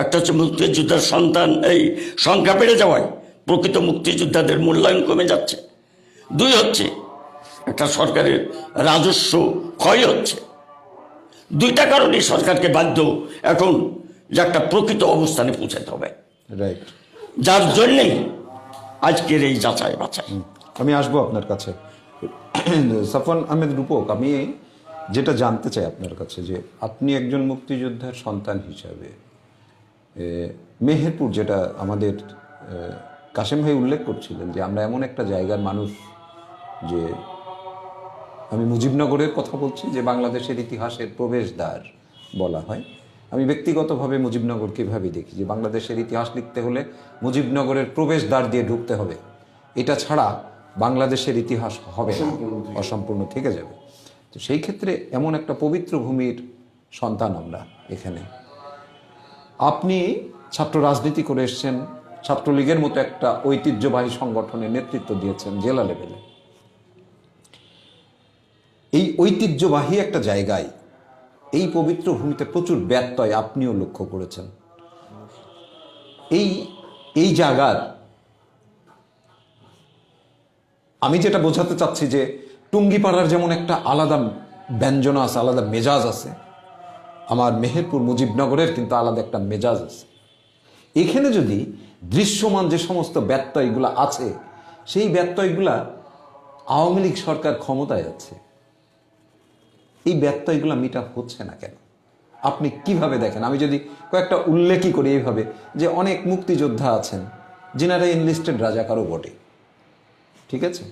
একটা হচ্ছে মুক্তিযোদ্ধার সন্তান এই সংখ্যা বেড়ে যাওয়ায় প্রকৃত মুক্তিযোদ্ধাদের মূল্যায়ন কমে যাচ্ছে। 2 হচ্ছে একটা সরকারের রাজস্ব ক্ষয় হচ্ছে। 2টা কারণেই সরকারকে বাধ্য এখন যে একটা প্রকৃত অবস্থানে পৌঁছাতে হবে। রাইট। যার জন্যেই আজকের এই যাচাই বাছাই। আমি আসবো আপনার কাছে। সাফওয়ান আহমেদ রূপক, আমি যেটা জানতে চাই আপনার কাছে, যে আপনি একজন মুক্তিযোদ্ধার সন্তান হিসাবে মেহেরপুর, যেটা আমাদের কাশেম ভাই উল্লেখ করছিলেন, যে আমরা এমন একটা জায়গার মানুষ, যে আমি মুজিবনগরের কথা বলছি, যে বাংলাদেশের ইতিহাসের প্রবেশদ্বার বলা হয়। আমি ব্যক্তিগতভাবে মুজিবনগরকে এভাবেই দেখি যে বাংলাদেশের ইতিহাস লিখতে হলে মুজিবনগরের প্রবেশদ্বার দিয়ে ঢুকতে হবে, এটা ছাড়া বাংলাদেশের ইতিহাস হবে না, অসম্পূর্ণ থেকে যাবে। তো সেই ক্ষেত্রে এমন একটা পবিত্র ভূমির সন্তান আমরা এখানে। আপনি ছাত্র রাজনীতি করে এসছেন, ছাত্রলীগের মতো একটা ঐতিহ্যবাহী সংগঠনের নেতৃত্ব দিয়েছেন জেলা লেভেলে। এই ঐতিহ্যবাহী একটা জায়গায় এই পবিত্র ভূমিতে প্রচুর ব্যত্যয় আপনিও লক্ষ্য করেছেন। এই জায়গার আমি যেটা বোঝাতে চাচ্ছি যে টুঙ্গিপাড়ার যেমন একটা আলাদা ব্যঞ্জনা আছে, আলাদা মেজাজ আছে, আমার মেহেরপুর মুজিবনগরের কিন্তু আলাদা একটা মেজাজ আছে। এখানে যদি দৃশ্যমান যে সমস্ত ব্যত্যয়গুলো আছে, সেই ব্যত্যয়গুলা আওয়ামী লীগ সরকার ক্ষমতায় আছে, এই ব্যত্যয়গুলো মিট আপ হচ্ছে না কেন? আপনি কিভাবে দেখেন? আমি যদি কয়েকটা উল্লেখই করি এইভাবে যে অনেক মুক্তিযোদ্ধা আছেন যিনারা এনলিস্টেড রাজাকারও বটে, ঠিক আছে?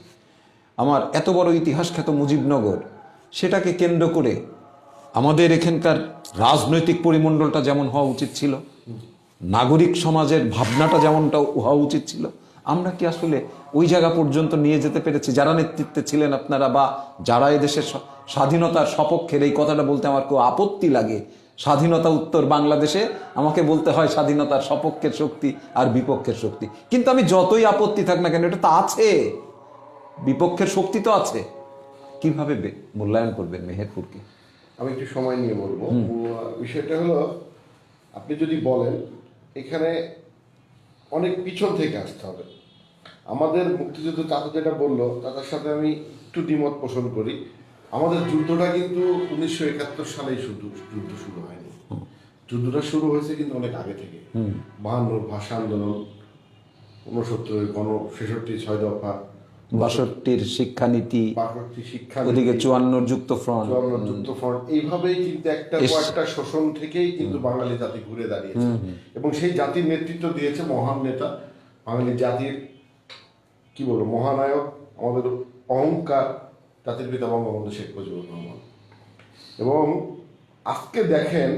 আমার এত বড় ইতিহাস খ্যাত মুজিবনগর, সেটাকে কেন্দ্র করে আমাদের এখানকার রাজনৈতিক পরিমণ্ডলটা যেমন হওয়া উচিত ছিল, নাগরিক সমাজের ভাবনাটা যেমনটা হওয়া উচিত ছিল, আমরা কি আসলে ওই জায়গা পর্যন্ত নিয়ে যেতে পেরেছি? যারা নেতৃত্বে ছিলেন আপনারা, বা যারা এদেশের স্বাধীনতার সপক্ষের, এই কথাটা বলতে আমার খুব আপত্তি লাগে। স্বাধীনতা উত্তর বাংলাদেশে আমাকে বলতে হয় স্বাধীনতার সপক্ষের শক্তি আর বিপক্ষের শক্তি, কিন্তু আমি যতই আপত্তি থাক না কেন, এটা তো আছে, বিপক্ষের শক্তি তো আছে। কিভাবে মূল্যায়ন করবেন মেহেরপুরকে? আমি একটু সময় নিয়ে বলবো। বিষয়টা হলো, আপনি যদি বলেন এখানে অনেক পিছন থেকে আসতে হবে। আমাদের মুক্তিযুদ্ধ চাচা যেটা বললো, তাদের সাথে আমি একটু দ্বিমত পোষণ করি। আমাদের যুদ্ধটা কিন্তু 1971 সালেই যুদ্ধ শুরু হয়নি, যুদ্ধটা শুরু হয়েছে কিন্তু অনেক আগে থেকে। 52 ভাষা আন্দোলন, 69 66 6 দফা, 62 শিক্ষানীতি, ওদিকে 54 যুক্ত ফ্রন্ট, এইভাবেই কিন্তু একটা শোষণ থেকেই কিন্তু বাঙালি জাতি ঘুরে দাঁড়িয়েছে। এবং সেই জাতির নেতৃত্ব দিয়েছে মহান নেতা, বাঙালি জাতির কি বলবো মহানায়ক, আমাদের অহংকার, জাতির পিতা বঙ্গবন্ধু শেখ মুজিবুর রহমান। এবং আজকে দেখেন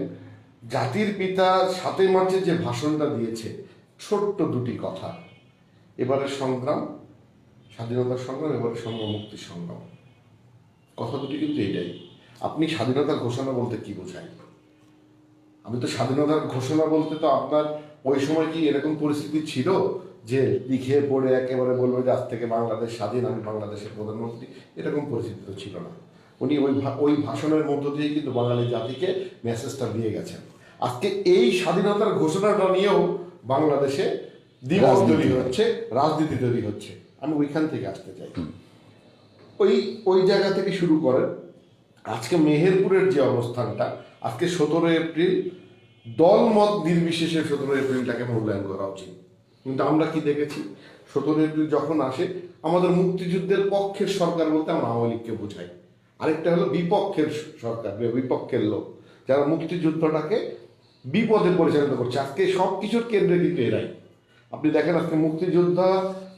জাতির পিতা 7 মার্চে যে ভাষণটা দিয়েছে, ছোট্ট দুটি কথা, এবারের সংগ্রাম স্বাধীনতার সংগ্রাম, এবারের সংগ্রাম মুক্তির সংগ্রাম, কথা দুটি কিন্তু এটাই। আপনি স্বাধীনতার ঘোষণা বলতে কি বোঝায়? আমি তো স্বাধীনতার ঘোষণা বলতে তো আপনার ওই সময় কি এরকম পরিস্থিতি ছিল যে লিখে পড়ে একেবারে বলবো যে আজ থেকে বাংলাদেশ স্বাধীন, আমি বাংলাদেশের প্রধানমন্ত্রী, এরকম পরিস্থিতি তো ছিল না। উনি ওই ভাষণের মধ্য দিয়ে কিন্তু বাঙালি জাতিকে মেসেজটা দিয়ে গেছেন। আজকে এই স্বাধীনতার ঘোষণাটা নিয়েও বাংলাদেশে দ্বিমত তৈরি হচ্ছে, রাজনীতি তৈরি হচ্ছে। আমি ওইখান থেকে আসতে চাই। ওই জায়গা থেকে শুরু করেন। আজকে মেহেরপুরের যে অবস্থানটা, আজকে 17 এপ্রিল দলমত নির্বিশেষে 17 এপ্রিলটাকে মূল্যায়ন করা উচিত। কিন্তু আমরা কি দেখেছি, 17 এপ্রিল যখন আসে, আমাদের মুক্তিযুদ্ধের পক্ষের সরকার বলতে আমরা আওয়ামী লীগকে বোঝাই, আরেকটা হলো বিপক্ষের সরকার, বিপক্ষের লোক যারা মুক্তিযুদ্ধটাকে বিপদে পরিচালিত করছে। আজকে সব কিছুর কেন্দ্রে কিন্তু এরাই। আপনি দেখেন আজকে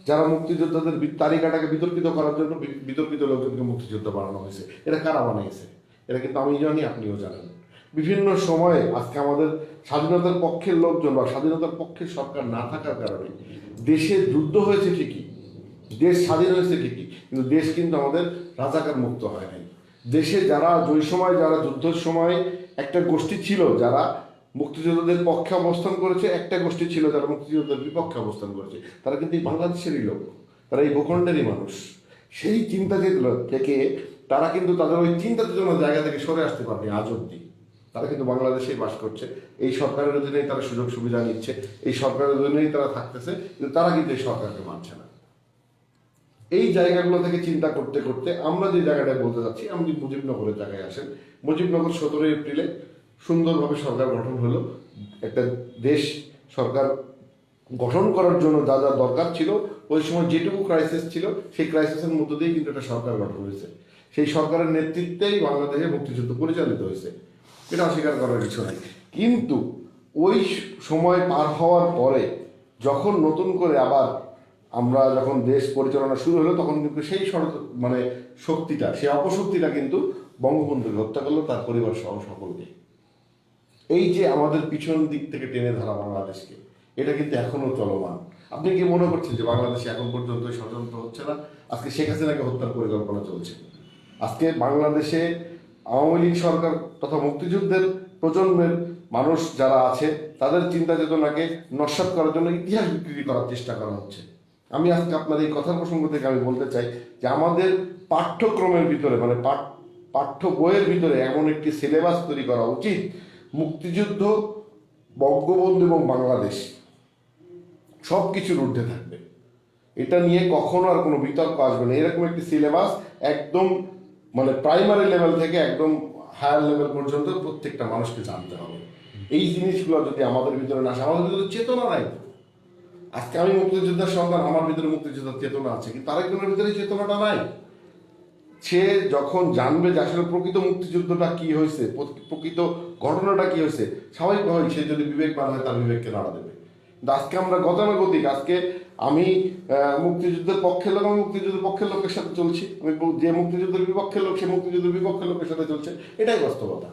যারা মুক্তিযোদ্ধাদের তালিকাটাকে বিতর্কিত করার জন্য বিতর্কিত লোকজনকে মুক্তিযোদ্ধা বানানো হয়েছে। এটা কারা বানিয়েছে? এটা কিন্তু আমি জানি, আপনিও জানেন। বিভিন্ন সময়ে আজকে আমাদের স্বাধীনতার পক্ষের লোকজন বা স্বাধীনতার পক্ষের সরকার না থাকার কারণে দেশে যুদ্ধ হয়েছে ঠিকই, দেশ স্বাধীন হয়েছে ঠিকই, কিন্তু দেশ কিন্তু আমাদের রাজাকার মুক্ত হয় নাই। দেশে যারা যারা যুদ্ধের সময় একটা গোষ্ঠী ছিল যারা মুক্তিযোদ্ধাদের পক্ষে অবস্থান করেছে, একটা গোষ্ঠী ছিল যারা মুক্তিযোদ্ধাদের বিপক্ষে অবস্থান করেছে, তারা কিন্তু বাংলাদেশেরই লোক, তারা এই ভূখণ্ডেরই মানুষ। সেই চিন্তা থেকে তারা কিন্তু তাদের ওই চিন্তার জন্য জায়গা থেকে সরে আসতে পারেনি আজ অব্দি। তারা কিন্তু বাংলাদেশেই বাস করছে, এই সরকারের অধীনেই তারা সুযোগ সুবিধা নিচ্ছে, এই সরকারের অধীনেই তারা থাকতেছে, কিন্তু তারা কিন্তু এই সরকারকে মানছে না। এই জায়গাগুলো থেকে চিন্তা করতে করতে আমরা যে জায়গাটায় বলতে যাচ্ছি, আপনি মুজিবনগরের জায়গায় আসেন। মুজিবনগর 17 এপ্রিলে সুন্দরভাবে সরকার গঠন হলো। একটা দেশ সরকার গঠন করার জন্য যা যা দরকার ছিল, ওই সময় যেটুকু ক্রাইসিস ছিল, সেই ক্রাইসিসের মধ্য দিয়েই কিন্তু একটা সরকার গঠন হয়েছে। সেই সরকারের নেতৃত্বেই বাংলাদেশে মুক্তিযুদ্ধ পরিচালিত হয়েছে, এটা অস্বীকার করার কিছু নাই। কিন্তু ওই সময় পার হওয়ার পরে যখন নতুন করে আবার আমরা যখন দেশ পরিচালনা শুরু হলো, তখন কিন্তু সেই শক্তিটা, সেই অপশক্তিটা কিন্তু বঙ্গবন্ধুকে হত্যা করলো, তার পরিবার সহ সকলকে। এই যে আমাদের পিছন দিক থেকে টেনে ধরা বাংলাদেশকে, এটা কিন্তু এখনো চলমান। আপনি কি মনে করছেন যে বাংলাদেশে এখন পর্যন্ত ষড়যন্ত্র হচ্ছে না? আজকে শেখ হাসিনাকে হত্যার পরিকল্পনা চলছে। আজকে বাংলাদেশে আওয়ামী লীগ সরকার তথা মুক্তিযুদ্ধের প্রজন্মের মানুষ যারা আছে তাদের চিন্তা চেতনাকে নস্যাৎ করার জন্য ইতিহাস বিকৃতি করার চেষ্টা করা হচ্ছে। আমি আজকে আপনার এই কথার প্রসঙ্গ থেকে আমি বলতে চাই যে আমাদের পাঠ্যক্রমের ভিতরে মানে পাঠ্য বইয়ের ভিতরে এমন একটি সিলেবাস তৈরি করা উচিত, মুক্তিযুদ্ধ, বঙ্গবন্ধু এবং বাংলাদেশ সব কিছুর ঊর্ধ্বে থাকবে। এটা নিয়ে কখনো আর কোনো বিতর্ক আসবে না। এরকম একটি সিলেবাস একদম মানে প্রাইমারি লেভেল থেকে একদম হায়ার লেভেল পর্যন্ত প্রত্যেকটা মানুষকে জানতে হবে। এই জিনিসগুলো যদি আমাদের ভিতরে না আসে, আমাদের ভিতরে চেতনা নাই। আজকে আমি মুক্তিযোদ্ধার সন্তান, আমার ভিতরে মুক্তিযোদ্ধার চেতনা আছে, কিন্তু আরেকজনের ভিতরে চেতনাটা নাই। সে যখন জানবে যে আসলে প্রকৃত মুক্তিযুদ্ধটা কি হয়েছে, প্রকৃত ঘটনাটা কি হয়েছে, স্বাভাবিকভাবে সে যদি বিবেকবান হয় তার বিবেককে নাড়া দেবে। কিন্তু আজকে আমরা গতানুগতিক, আজকে আমি মুক্তিযুদ্ধের পক্ষের লোক, আমি মুক্তিযুদ্ধের পক্ষের লোকের সাথে চলছি, আমি যে মুক্তিযুদ্ধের বিপক্ষের লোক সে মুক্তিযুদ্ধের বিপক্ষের লোকের সাথে চলছে। এটাই বাস্তবতা।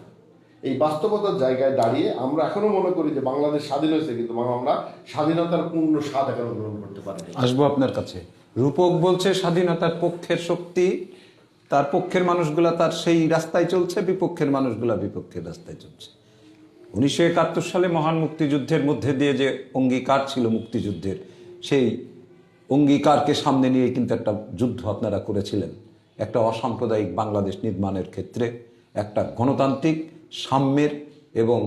এই বাস্তবতার জায়গায় দাঁড়িয়ে আমরা এখনো মনে করি যে বাংলাদেশ স্বাধীন হয়েছে, কিন্তু আমরা স্বাধীনতার পূর্ণ স্বাদ এখনো গ্রহণ করতে পারিনি। আসবো আপনার কাছে। রূপক বলছে স্বাধীনতার পক্ষের শক্তি, তার পক্ষের মানুষগুলা তার সেই রাস্তায় চলছে, বিপক্ষের মানুষগুলা বিপক্ষের রাস্তায় চলছে। 1971 সালে মহান মুক্তিযুদ্ধের মধ্যে দিয়ে যে অঙ্গীকার ছিল মুক্তিযুদ্ধের, সেই অঙ্গীকারকে সামনে নিয়ে কিন্তু একটা যুদ্ধ আপনারা করেছিলেন, একটা অসাম্প্রদায়িক বাংলাদেশ নির্মাণের ক্ষেত্রে, একটা গণতান্ত্রিক সাম্যের এবং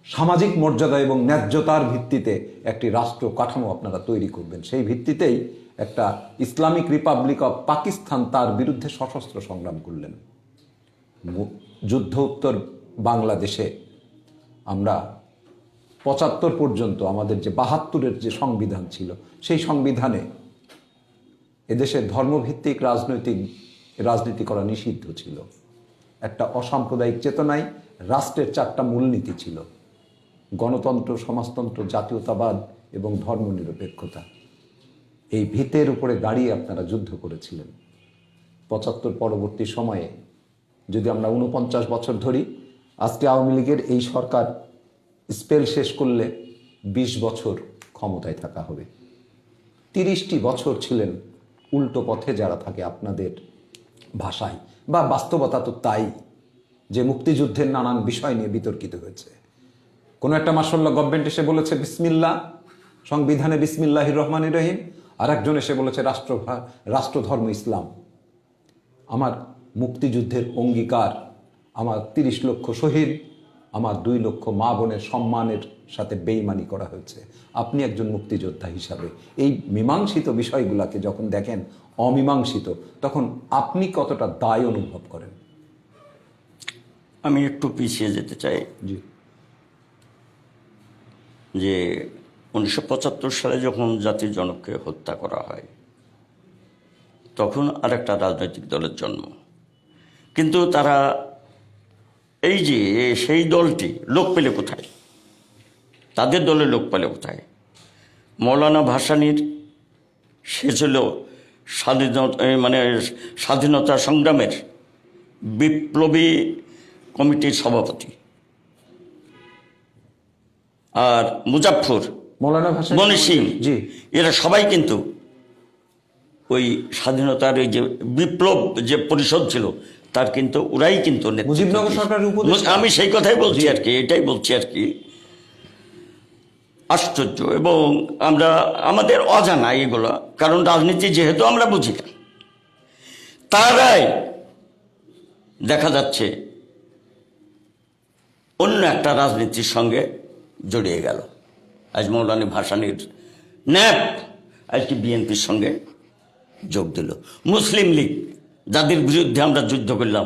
সামাজিক মর্যাদা এবং ন্যায্যতার ভিত্তিতে একটি রাষ্ট্র কাঠামো আপনারা তৈরি করবেন। সেই ভিত্তিতেই একটা ইসলামিক রিপাবলিক অফ পাকিস্তান তার বিরুদ্ধে সশস্ত্র সংগ্রাম করলেন। যুদ্ধ উত্তর বাংলাদেশে আমরা 75 পর্যন্ত আমাদের যে 72-এর যে সংবিধান ছিল, সেই সংবিধানে এদেশের ধর্মভিত্তিক রাজনীতি করা নিষিদ্ধ ছিল। একটা অসাম্প্রদায়িক চেতনায় রাষ্ট্রের 4টা মূলনীতি ছিল: গণতন্ত্র, সমাজতন্ত্র, জাতীয়তাবাদ এবং ধর্মনিরপেক্ষতা। এই ভিতের উপরে দাঁড়িয়ে আপনারা যুদ্ধ করেছিলেন। 75 পরবর্তী সময়ে যদি আমরা 49 বছর ধরি, আজকে আওয়ামী লীগের এই সরকার স্পেল শেষ করলে 20 বছর ক্ষমতায় থাকা হবে। 30টি বছর ছিলেন উল্টো পথে যারা থাকে আপনাদের ভাষায়, বা বাস্তবতা তো তাই, যে মুক্তিযুদ্ধের নানান বিষয় নিয়ে বিতর্কিত হয়েছে। কোনো একটা মাশাআল্লাহ গভর্নমেন্ট এসে বলেছে বিসমিল্লাহ, সংবিধানে বিসমিল্লাহির রহমানির রহিম, আর একজন এসে বলেছে রাষ্ট্রধর্ম ইসলাম। আমার মুক্তিযুদ্ধের অঙ্গীকার, আমার 30 লক্ষ শহীদ, আমার 2 লক্ষ মা বোনের সম্মানের সাথে বেইমানি করা হয়েছে। আপনি একজন মুক্তিযোদ্ধা হিসাবে এই মীমাংসিত বিষয়গুলোকে যখন দেখেন অমীমাংসিত, তখন আপনি কতটা দায় অনুভব করেন? আমি একটু পিছিয়ে যেতে চাই। জি। যে 1975 সালে যখন জাতির জনককে হত্যা করা হয়, তখন আরেকটা রাজনৈতিক দলের জন্ম। কিন্তু তারা এই যে সেই দলটি লোক পেলে কোথায়, তাদের দলের লোক পেলে কোথায়? মৌলানা ভাসানীর, সে ছিল স্বাধীনতা সংগ্রামের বিপ্লবী কমিটির সভাপতি। আর মুজাফফর, মৌলানা ভাসানী, মনি সিং, জি, এরা সবাই কিন্তু ওই স্বাধীনতার এই যে বিপ্লব যে পরিষদ ছিল তার কিন্তু ওরাই কিন্তু মুজিবনগর সরকারের উপদেষ্টা। আমি সেই কথাই বলছি আর কি, এটাই বলছি আর কি। আশ্চর্য। এবং আমরা আমাদের অজানা এগুলো, কারণ রাজনীতি যেহেতু আমরা বুঝি না, তারাই দেখা যাচ্ছে অন্য একটা রাজনীতির সঙ্গে জড়িয়ে গেল। আজ মৌলানা ভাসানীর ন্যাপ আজকে বিএনপির সঙ্গে যোগ দিল। মুসলিম লীগ, যাদের বিরুদ্ধে আমরা যুদ্ধ করলাম,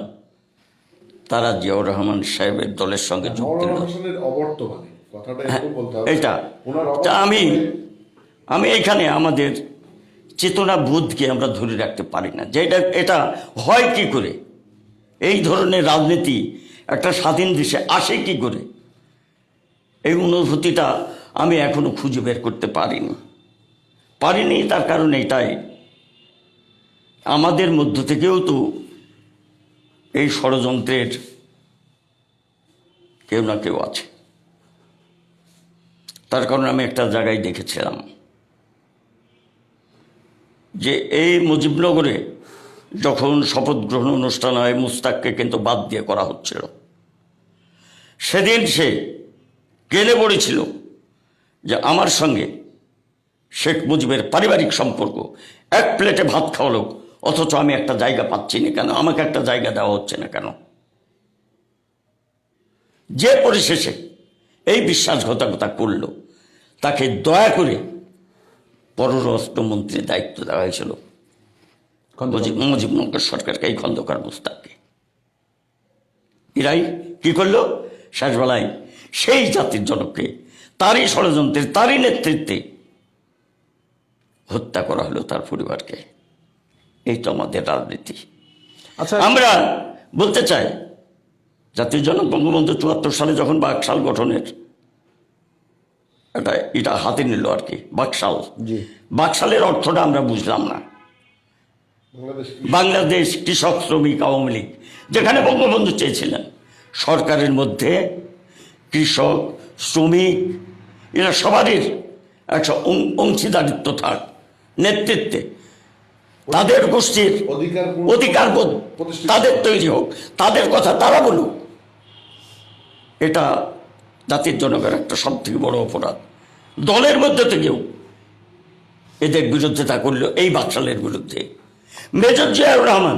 তারা জিয়াউর রহমান সাহেবের দলের সঙ্গে যোগ দিল। এটা আমি এখানে আমাদের চেতনা বোধকে আমরা ধরে রাখতে পারি না, যে এটা হয় কি করে, এই ধরনের রাজনীতি একটা স্বাধীন দেশে আসে কি করে। এই অনুভূতিটা আমি এখনো খুঁজে বের করতে পারিনি। তার কারণ এটাই, আমাদের মধ্য থেকেও তো এই ষড়যন্ত্রের কেউ না কেউ আছে। তার কারণে আমি একটা জায়গায় দেখেছিলাম যে এই মুজিবনগরে যখন শপথ গ্রহণ অনুষ্ঠান হয়, মুস্তাককে কিন্তু বাদ দিয়ে করা হচ্ছিল। সেদিন সে কেঁদে পড়েছিল যে আমার সঙ্গে শেখ মুজিবের পারিবারিক সম্পর্ক, এক প্লেটে ভাত খাওয়ালো, অথচ আমি একটা জায়গা পাচ্ছি না কেন, আমাকে একটা জায়গা দেওয়া হচ্ছে না কেন। যে পরিশেষে এই বিশ্বাসঘাতকতা করল, তাকে দয়া করে পররাষ্ট্রমন্ত্রীর দায়িত্ব দেওয়া হয়েছিল মুজিবনগর সরকারকে, এই খন্দকার মুস্তাককে। এরাই কি করলো, শেষবেলায় সেই জাতির জনককে তারই ষড়যন্ত্রে, তারই নেতৃত্বে হত্যা করা হলো, তার পরিবারকে। এই তো আমাদের রাজনীতি। আচ্ছা, আমরা বলতে চাই, জাতির জনক বঙ্গবন্ধু ৭৪ সালে যখন বাকশাল গঠনের এটা হাতে নিল আর কি, বাকশাল, বাকশালের অর্থটা আমরা বুঝলাম না। বাংলাদেশ কৃষক শ্রমিক আওয়ামী লীগ, যেখানে বঙ্গবন্ধু চেয়েছিলেন সরকারের মধ্যে কৃষক শ্রমিক এরা সবারই একটা অংশীদারিত্ব থাক, নেতৃত্বে তাদের গোষ্ঠীর অধিকারবোধ তাদের তৈরি হোক, তাদের কথা তারা বলুক। এটা জাতির জনকের একটা সব থেকে বড় অপরাধ। দলের মধ্যে থেকেও এদের বিরুদ্ধে করল, এই বাকশালের বিরুদ্ধে। মেজর জিয়াউর রহমান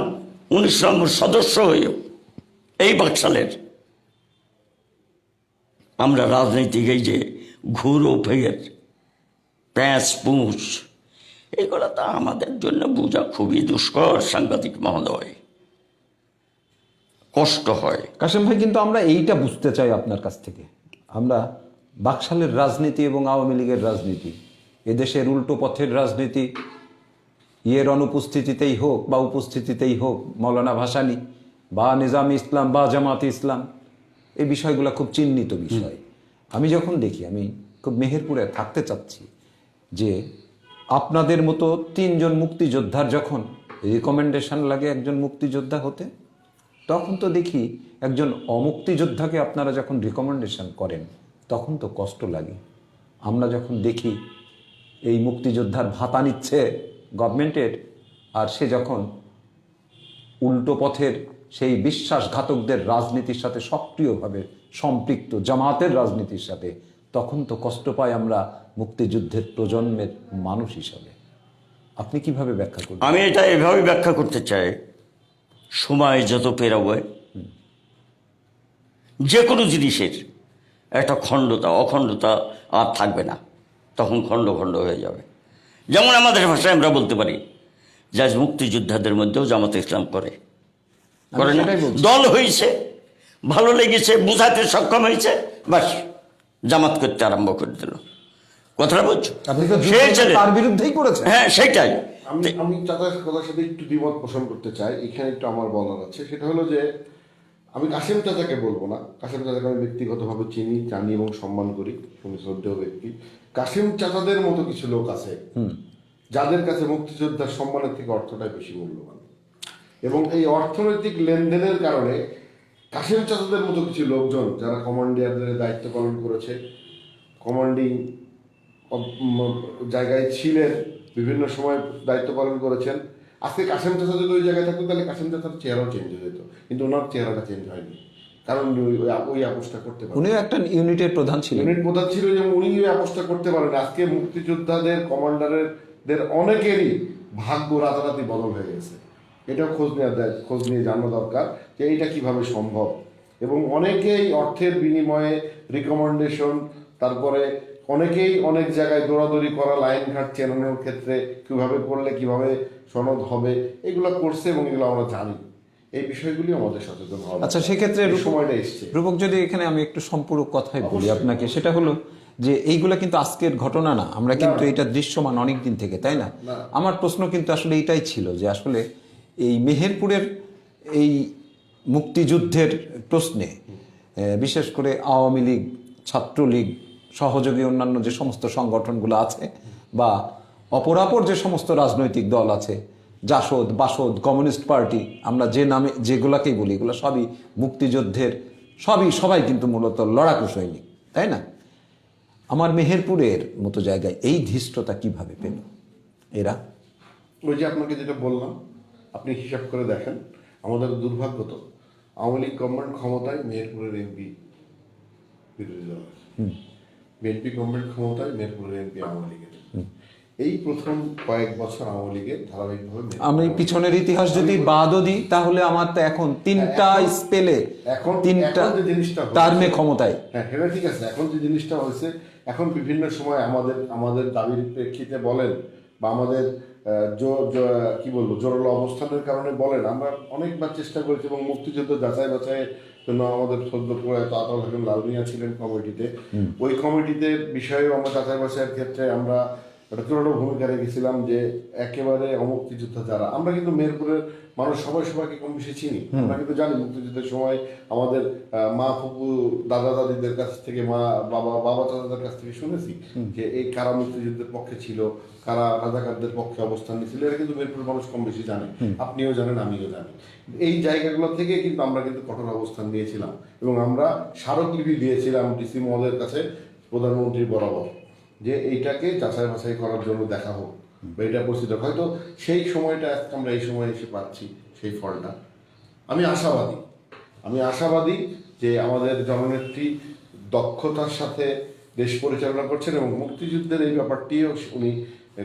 19 নম্বর সদস্য হয়েও এই বাকশালের, আমরা রাজনৈতিক এই যে ঘুর ও ফের প্যাঁচ পুঁচ, এগুলো তা আমাদের জন্য বোঝা খুবই দুষ্কর। সাংবাদিক মহোদয়, কষ্ট হয়। কাশেম ভাই, কিন্তু আমরা এইটা বুঝতে চাই আপনার কাছ থেকে, আমরা বাকশালের রাজনীতি এবং আওয়ামী লীগের রাজনীতি, এদেশের উল্টো পথের রাজনীতি, ইয়ের অনুপস্থিতিতেই হোক বা উপস্থিতিতেই হোক, মৌলানা ভাসানী বা নিজামী ইসলাম বা জামাতে ইসলাম, এই বিষয়গুলো খুব চিহ্নিত বিষয়। আমি যখন দেখি, আমি খুব মেহেরপুরে থাকতে চাচ্ছি, যে আপনাদের মতো 3 জন মুক্তিযোদ্ধার যখন রিকমেন্ডেশন লাগে একজন মুক্তিযোদ্ধা হতে, তখন তো দেখি একজন অমুক্তিযোদ্ধাকে আপনারা যখন রিকমেন্ডেশন করেন তখন তো কষ্ট লাগে। আমরা যখন দেখি এই মুক্তিযোদ্ধার ভাতা নিচ্ছে গভর্নমেন্টের, আর সে যখন উল্টো পথের সেই বিশ্বাসঘাতকদের রাজনীতির সাথে সক্রিয়ভাবে সম্পৃক্ত, জামাতের রাজনীতির সাথে, তখন তো কষ্ট পাই আমরা মুক্তিযুদ্ধের প্রজন্মের মানুষ হিসাবে। আপনি কিভাবে ব্যাখ্যা করবেন? আমি এটা এভাবে ব্যাখ্যা করতে চাই, সময় যত পেরোবে যে কোনো জিনিসের একটা খণ্ডতা অখণ্ডতা আর থাকবে না, তখন খণ্ড খণ্ড হয়ে যাবে। যেমন আমাদের ভাষায় আমরা বলতে পারি যে আজ মুক্তিযোদ্ধাদের মধ্যেও জামাতে ইসলাম করে না, দল হয়েছে, ভালো লেগেছে, বুঝাতে সক্ষম হয়েছে, বাস জামাত করতে আরম্ভ করে দিল। কথাটা বলছো, তার বিরুদ্ধেই করেছে। হ্যাঁ, সেটাই। আমি চাচার কথার সাথে একটু দ্বিমত পোষণ করতে চাই। এখানে একটু আমার বলার আছে, সেটা হলো যে আমি কাশেম চাচাকে বলবো না। কাশেম চাচাকে আমি ব্যক্তিগতভাবে চিনি, জানি এবং সম্মান করি, শুনি শ্রদ্ধেয় ব্যক্তি। কাশেম চাচাদের মতো কিছু লোক আছে যাদের কাছে মুক্তিযোদ্ধার সম্মানের থেকে অর্থটাই বেশি মূল্যবান, এবং এই অর্থনৈতিক লেনদেনের কারণে কাশেম চাচাদের মতো কিছু লোকজন যারা কমান্ডিয়ারদের দায়িত্ব পালন করেছে, কমান্ডিং জায়গায় ছিলেন, বিভিন্ন সময় দায়িত্ব পালন করেছেন, আজকে কাশেম চাচা যদি ওই জায়গায় থাকতো তাহলে কাশেম চাচার চেহারাও চেঞ্জ হয়ে যেত, কিন্তু ওনার চেহারাটা চেঞ্জ হয়নি, কারণ ওই আপোষটা করতে পারেন। উনিও একটা ইউনিটের প্রধান ছিলেন, ইউনিট প্রধান ছিল, যেমন উনি ওই আপোষটা করতে পারেন। আজকে মুক্তিযোদ্ধাদের কমান্ডারদের অনেকেরই ভাগ্য রাতারাতি বদল হয়ে গেছে। এটাও খোঁজ নিয়ে জানা দরকার যে এইটা কিভাবে সম্ভব। এবং অনেকেই অর্থের বিনিময়ে রিকমেন্ডেশন, তারপরে অনেকেই অনেক জায়গায় দৌড়াদৌড়ি করা, লাইন ঘাট চেনানোর ক্ষেত্রে কিভাবে করলে কিভাবে সনদ হবে, এগুলো করছে এবং এগুলো আমরা জানি। এই বিষয়গুলি আমাদের সচেতন হওয়া। আচ্ছা, সেক্ষেত্রে সময়টা এসছে। রূপক, যদি এখানে আমি একটু সম্পূরক কথাই বলি আপনাকে, সেটা হলো যে এইগুলা কিন্তু আজকের ঘটনা না, আমরা কিন্তু এটা দৃশ্যমান অনেক দিন থেকে, তাই না? আমার প্রশ্ন কিন্তু আসলে এইটাই ছিল যে আসলে এই মেহেরপুরের এই মুক্তিযুদ্ধের প্রশ্নে বিশেষ করে আওয়ামী লীগ, ছাত্রলীগ, সহযোগী অন্যান্য যে সমস্ত সংগঠনগুলো আছে বা অপরাপর যে সমস্ত রাজনৈতিক দল আছে, জাসদ, বাসদ, কমিউনিস্ট পার্টি, আমরা যে নামে যেগুলাকেই বলি, এগুলো সবই মুক্তিযুদ্ধের সবাই কিন্তু মূলত লড়াকু সৈনিক, তাই না? আমার মেহেরপুরের মতো জায়গায় এই ধৃষ্টতা কিভাবে পেল এরা? ওই যে আপনাকে যেটা বললাম, আপনি হিসাব করে দেখেন, আমাদের দুর্ভাগ্য তো আওয়ামী লীগ গভর্নমেন্ট ক্ষমতায়, মেহেরপুরের এমপি বিরোধী দল, বিএনপি গভর্নমেন্ট ক্ষমতায়, মেহেরপুরের এমপি আওয়ামী লীগের। এই প্রথম কয়েক বছর আওয়ামী লীগের ধারাবাহিকভাবে আমি পিছনের ইতিহাস যদি বাদও দিই তাহলে আমার তো এখন তিনটা স্পেলে তিনটা যে জিনিসটা টার্মে ক্ষমতায়। হ্যাঁ, সেটা ঠিক আছে। এখন যে জিনিসটা হয়েছে, এখন বিভিন্ন সময় আমাদের দাবির প্রেক্ষিতে বলেন বা আমাদের কি বলবো জোরালো অবস্থানের কারণে বলেন, আমরা অনেকবার চেষ্টা করেছি এবং মুক্তিযুদ্ধ যাচাই বাছাইয়ের জন্য আমাদের সদ্য প্রয়াত আতাউল হাকিম লাল মিয়া ছিলেন কমিটিতে। ওই কমিটিতে বিষয়েও আমরা যাচাই বাছাইয়ের ক্ষেত্রে আমরা একটা জোরালো ভূমিকা রেখেছিলাম যে একেবারে অমুক্তিযোদ্ধা যারা, আমরা কিন্তু মেহেরপুরের মানুষ সবাইকে কম বেশি চিনি। আমরা কিন্তু জানি মুক্তিযুদ্ধের সময় আমাদের মা ফুপু দাদা দাদিদের কাছ থেকে, বাবা চাচাদের কাছ থেকে শুনেছি যে এই কারা মুক্তিযুদ্ধের পক্ষে ছিল, কারা রাজাকারদের পক্ষে অবস্থান নিয়েছিল, এটা কিন্তু মেহেরপুরের মানুষ কম বেশি জানে। আপনিও জানেন, আমিও জানি। এই জায়গাগুলো থেকে কিন্তু আমরা কিন্তু কঠোর অবস্থান নিয়েছিলাম এবং আমরা স্মারকলিপি দিয়েছিলাম ডিসি মহোদয়ের কাছে, প্রধানমন্ত্রী বরাবর, যে এইটাকে যাচাই বাছাই করার জন্য দেখা হোক বা এটা পরিচিত। হয়তো সেই সময়টা আজকে আমরা এই সময় এসে পাচ্ছি সেই ফলটা। আমি আশাবাদী যে আমাদের জননেত্রী দক্ষতার সাথে দেশ পরিচালনা করছেন এবং মুক্তিযুদ্ধের এই ব্যাপারটিও উনি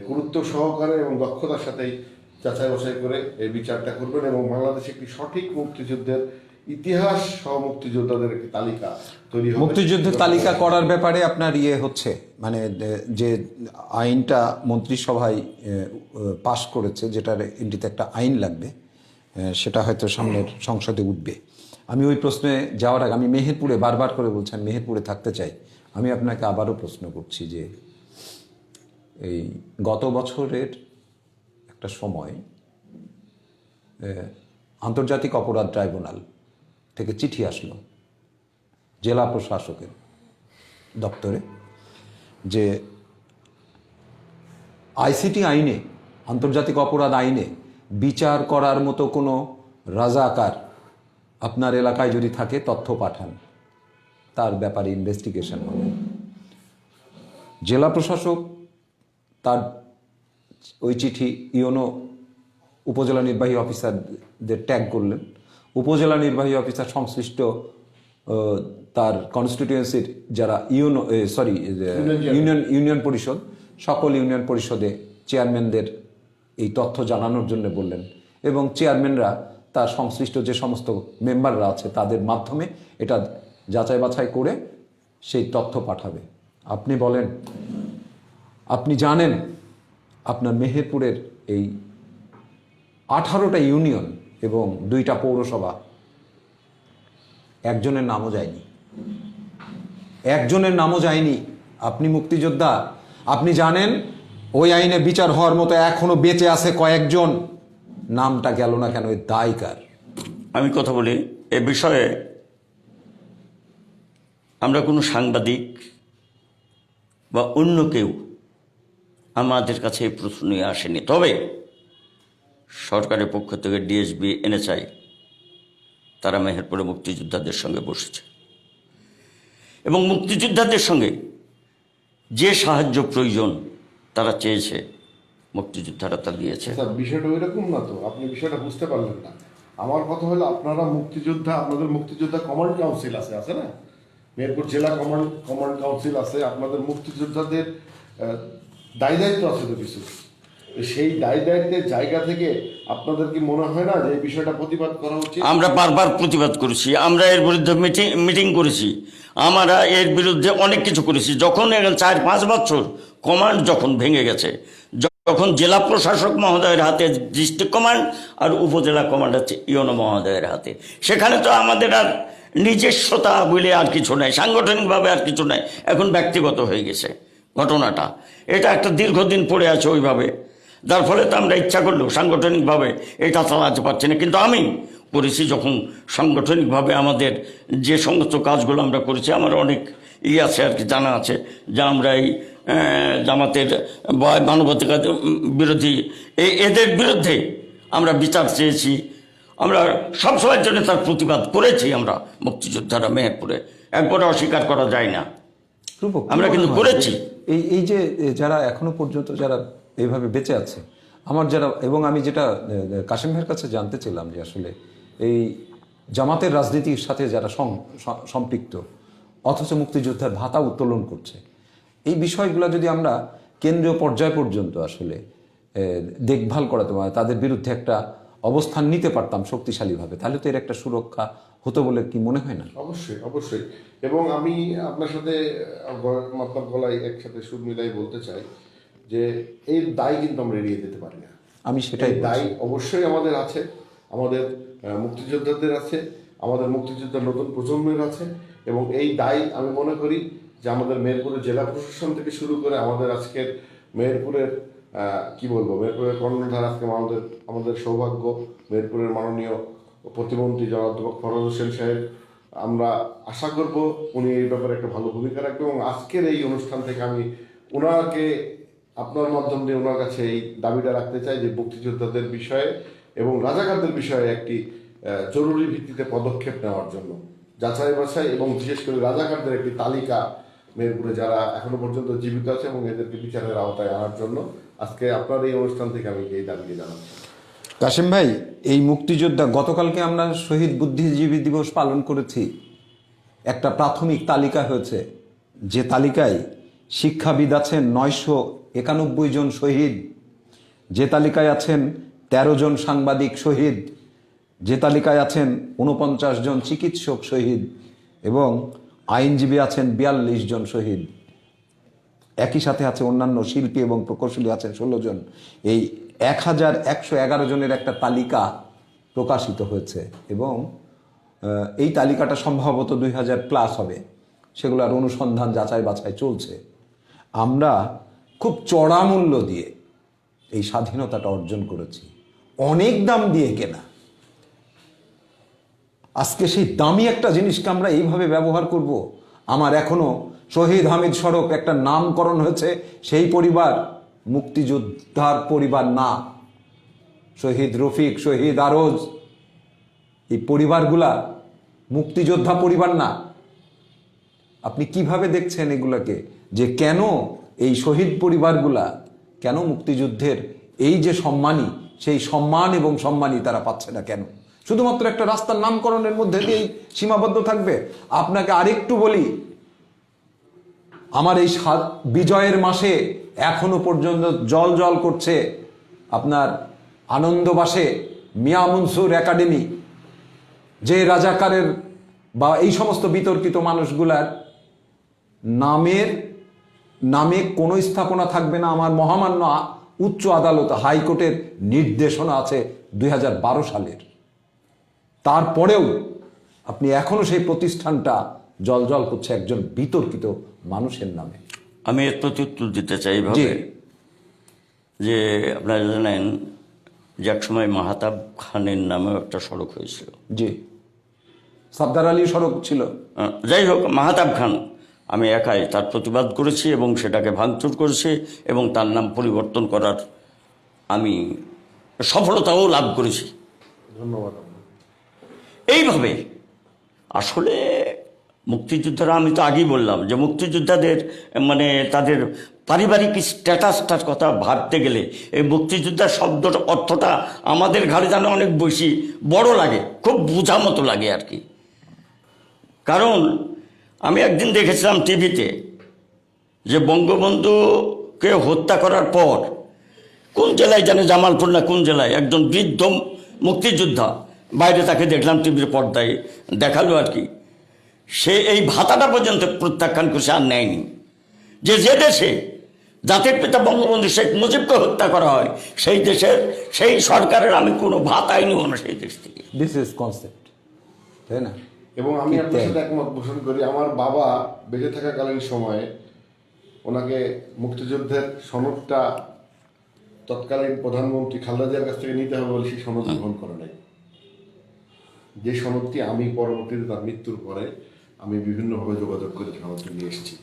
গুরুত্ব সহকারে এবং দক্ষতার সাথেই যাচাই বাছাই করে এই বিচারটা করবেন এবং বাংলাদেশে একটি সঠিক মুক্তিযুদ্ধের ইতিহাস সহ মুক্তিযোদ্ধাদের একটি তালিকা তৈরি হবে। মুক্তিযুদ্ধের তালিকা করার ব্যাপারে আপনার হচ্ছে, মানে যে আইনটা মন্ত্রিসভায় পাশ করেছে, যেটার এটিতে একটা আইন লাগবে, সেটা হয়তো সামনের সংসদে উঠবে। আমি ওই প্রশ্নে যাওয়ার আগে আমি মেহেরপুরে বারবার করে বলছি আমি মেহেরপুরে থাকতে চাই। আমি আপনাকে আবারও প্রশ্ন করছি যে এই গত বছরের একটা সময় আন্তর্জাতিক অপরাধ ট্রাইব্যুনাল থেকে চিঠি আসলো জেলা প্রশাসকের দপ্তরে যে আইসিটি আইনে, আন্তর্জাতিক অপরাধ আইনে বিচার করার মতো কোনো রাজাকার আপনার এলাকায় যদি থাকে তথ্য পাঠান, তার ব্যাপারে ইনভেস্টিগেশন হবে। জেলা প্রশাসক তার ওই চিঠি ইওনো উপজেলা নির্বাহী অফিসারদের ট্যাগ করলেন। উপজেলা নির্বাহী অফিসার সংশ্লিষ্ট তার কনস্টিটিউয়েন্সির যারা ইউনিয়ন পরিষদ, সকল ইউনিয়ন পরিষদে চেয়ারম্যানদের এই তথ্য জানানোর জন্য বললেন এবং চেয়ারম্যানরা তার সংশ্লিষ্ট যে সমস্ত মেম্বাররা আছে তাদের মাধ্যমে এটা যাচাই বাছাই করে সেই তথ্য পাঠাবে। আপনি বলেন, আপনি জানেন আপনার মেহেরপুরের এই 18টা ইউনিয়ন এবং 2টা পৌরসভা একজনের নামও যায়নি। আপনি মুক্তিযোদ্ধা, আপনি জানেন ওই আইনে বিচার হওয়ার মতো এখনো বেঁচে আছে কয়েকজন, নামটা গেল না কেন? এর দায় কার? আমি কথা বলি এ বিষয়ে। আমরা কোনো সাংবাদিক বা অন্য কেউ আমাদের কাছে এই প্রশ্ন নিয়ে আসেনি, তবে সরকারের পক্ষ থেকে ডিএসবি, এনএসআই তারা মেহেরপুরে মুক্তিযোদ্ধাদের সঙ্গে বসেছে এবং মুক্তিযোদ্ধাদের সঙ্গে যে সাহায্য প্রয়োজন তারা চেয়েছে, মুক্তিযোদ্ধারা তা দিয়েছে। বিষয়টা ওই রকম না তো, আপনি বিষয়টা বুঝতে পারলেন না। আমার কথা হলো আপনাদের মুক্তিযোদ্ধা কমান্ড কাউন্সিল আছে না, মেহেরপুর জেলা কমান্ড কাউন্সিল আছে, আপনাদের মুক্তিযোদ্ধাদের দায় দায়িত্ব আছে তো কিছু। সেই দায় দায়িত্বের জায়গা থেকে আপনাদের কি মনে হয় না যে এই বিষয়টা প্রতিবাদ করা উচিত? আমরা বারবার প্রতিবাদ করেছি, আমরা এর বিরুদ্ধে মিটিং করেছি, আমরা এর বিরুদ্ধে অনেক কিছু করেছি। যখন 4-5 বছর কমান্ড যখন ভেঙে গেছে, যখন জেলা প্রশাসক মহোদয়ের হাতে ডিস্ট্রিক্ট কমান্ড আর উপজেলা কমান্ড হচ্ছে ইওনো মহোদয়ের হাতে, সেখানে তো আমাদের আর নিজস্বতা বলে আর কিছু নাই, সাংগঠনিকভাবে আর কিছু নাই, এখন ব্যক্তিগত হয়ে গেছে ঘটনাটা। এটা একটা দীর্ঘদিন পড়ে আছে ওইভাবে, যার ফলে তো আমরা ইচ্ছা করলেও সাংগঠনিকভাবে এটা চালাতে পারছি না। কিন্তু আমি করেছি যখন সাংগঠনিকভাবে আমাদের যে সমস্ত কাজগুলো আমরা করেছি, আমার অনেক আছে আর কি, জানা আছে যে আমরা এই জামাতের মানবাধিকার বিরোধী এদের বিরুদ্ধে আমরা বিচার চেয়েছি। আমরা সবসময়ের জন্য তার প্রতিবাদ করেছি। আমরা মুক্তিযোদ্ধারা মেহেরপুরে একবারও অস্বীকার করা যায় না, রূপক, কি আমরা মনে কিন্তু হয় করেছি। এই এই যে যারা এখনো পর্যন্ত যারা এইভাবে বেঁচে আছে, আমার যারা, এবং আমি যেটা কাশেম ভাইয়ের কাছে জানতে চাইলাম যে আসলে এই জামাতের রাজনীতির সাথে যারা সম্পৃক্ত অথচ মুক্তিযোদ্ধার ভাতা উত্তোলন করছে, এই বিষয়গুলো যদি আমরা কেন্দ্রীয় পর্যায় পর্যন্ত আসলে দেখভাল করাতে পারে, তাদের বিরুদ্ধে একটা অবস্থান নিতে পারতাম শক্তিশালীভাবে, তাহলে তো এর একটা সুরক্ষা হতো বলে কি মনে হয় না? অবশ্যই অবশ্যই। এবং আমি আপনার সাথে আপনার গলায় একসাথে সুর মিলাই বলতে চাই যে এই দায় কিন্তু আমরা এড়িয়ে যেতে পারি না। আমি সেটাই এই দায় অবশ্যই আমাদের আছে, আমাদের মুক্তিযোদ্ধাদের আছে, আমাদের মুক্তিযোদ্ধার নতুন প্রজন্মের আছে। এবং এই দায় আমি মনে করি যে আমাদের মেহেরপুরের জেলা প্রশাসন থেকে শুরু করে আমাদের আজকের মেহেরপুরের মেহেরপুরের কর্ণধার আজকে আমাদের সৌভাগ্য মেহেরপুরের মাননীয় প্রতিমন্ত্রী জনাব অধ্যাপক ফরহাদ হোসেন সাহেব, আমরা আশা করব উনি এই ব্যাপারে একটা ভালো ভূমিকা রাখবেন। এবং আজকের এই অনুষ্ঠান থেকে আমি ওনাকে আপনার মাধ্যম দিয়ে ওনার কাছে এই দাবিটা রাখতে চাই যে মুক্তিযোদ্ধাদের বিষয়ে এবং রাজাকারদের বিষয়ে একটি জরুরি ভিত্তিতে পদক্ষেপ নেওয়ার জন্য যাচাই বাছাই, এবং বিশেষ করে রাজাকারদের একটি তালিকা মেহেরপুরে যারা এখনো পর্যন্ত জীবিত আছে এবং এদেরকে বিচারের আওতায় আনার জন্য আজকে আপনার এই অনুষ্ঠান থেকে আমি এই দাবিটি জানাচ্ছি। কাশেম ভাই, এই মুক্তিযোদ্ধা, গতকালকে আমরা শহীদ বুদ্ধিজীবী দিবস পালন করেছি, একটা প্রাথমিক তালিকা হয়েছে, যে তালিকায় শিক্ষাবিদ আছেন 991 জন শহীদ, যে তালিকায় আছেন 13 জন সাংবাদিক শহীদ, যে তালিকায় আছেন 49 জন চিকিৎসক শহীদ, এবং আইনজীবী আছেন 42 জন শহীদ। একই সাথে আছে অন্যান্য শিল্পী এবং প্রকৌশলী আছেন 16 জন। এই 1111 জনের একটা তালিকা প্রকাশিত হয়েছে, এবং এই তালিকাটা সম্ভবত 2000+ হবে। সেগুলোর অনুসন্ধান যাচাই বাছাই চলছে। আমরা খুব চড়া মূল্য দিয়ে এই স্বাধীনতাটা অর্জন করেছি, অনেক দাম দিয়ে কেনা। আজকে সেই দামি একটা জিনিসকে আমরা এইভাবে ব্যবহার করব? আমার এখনো শহীদ হামিদ সড়ক একটা নামকরণ হয়েছে, সেই পরিবার মুক্তিযোদ্ধার পরিবার না। শহীদ রফিক, শহীদ আরজ, এই পরিবারগুলা মুক্তিযোদ্ধা পরিবার না। আপনি কিভাবে দেখছেন এগুলাকে, যে কেন এই শহীদ পরিবারগুলা, কেন মুক্তিযুদ্ধের এই যে সম্মানী, সেই সম্মান এবং সম্মানী তারা পাচ্ছে না কেন? শুধুমাত্র একটা রাস্তার নামকরণের মধ্যে দিয়েই সীমাবদ্ধ থাকবে? আপনাকে আরেকটু বলি, আমার এই বিজয়ের মাসে এখনো পর্যন্ত জল জল করছে আপনার আনন্দবাসে মিয়া মনসুর একাডেমি, যে রাজাকারের বা এই সমস্ত বিতর্কিত মানুষগুলার নামে কোনো স্থাপনা থাকবে না। আমার মহামান্য উচ্চ আদালত, হাইকোর্টের নির্দেশনা আছে 2012 সালের। তারপরেও আপনি এখনো সেই প্রতিষ্ঠানটা জলজল করছে একজন বিতর্কিত মানুষের নামে। আমি এর প্রতি উত্তর দিতে চাই ভাবে যে আপনারা জানেন যে একসময় মাহতাব খানের নামেও একটা সড়ক হয়েছিল। জি, সাদ্দার আলী সড়ক ছিল। যাই হোক, মাহতাব খান, আমি একাই তার প্রতিবাদ করেছি এবং সেটাকে ভাঙচুর করেছি এবং তার নাম পরিবর্তন করার আমি সফলতাও লাভ করেছি। ধন্যবাদ। এইভাবে আসলে মুক্তিযোদ্ধারা, আমি তো আগেই বললাম যে মুক্তিযোদ্ধাদের মানে তাদের পারিবারিক স্ট্যাটাসটার কথা ভাবতে গেলে এই মুক্তিযোদ্ধা শব্দর অর্থটা আমাদের ঘাড়ে যেন অনেক বেশি বড় লাগে, খুব বোঝা মতো লাগে আর কি। কারণ আমি একদিন দেখেছিলাম টিভিতে যে বঙ্গবন্ধুকে হত্যা করার পর কোন জেলায় জানে, জামালপুর না কোন জেলায়, একজন বৃদ্ধ মুক্তিযোদ্ধা, বাইরে তাকে দেখলাম টিভির পর্দায় দেখালো আর কি, সে এই ভাতাটা পর্যন্ত প্রত্যাখ্যান করছে, আর নেয়নি। যে দেশে জাতির পিতা বঙ্গবন্ধু শেখ মুজিবকে হত্যা করা হয়, সেই দেশের সেই সরকারের আমি কোনো ভাতাই নেব না সেই দেশ থেকে। দিস ইজ কনসেপ্ট, তাই না? এবং আমি আপনার সাথে একমত পোষণ করি। আমার বাবা বেঁচে থাকাকালীন সময়ে ওনাকে মুক্তিযুদ্ধের সনদটা তৎকালীন প্রধানমন্ত্রী খালেদা জিয়ার কাছ থেকে নিতে হবে বলে সেই সনদ গ্রহণ করে নাই। যে সনদটি আমি পরবর্তীতে তার মৃত্যুর পরে আমি বিভিন্নভাবে যোগাযোগ করে সনদটি নিয়ে এসেছি।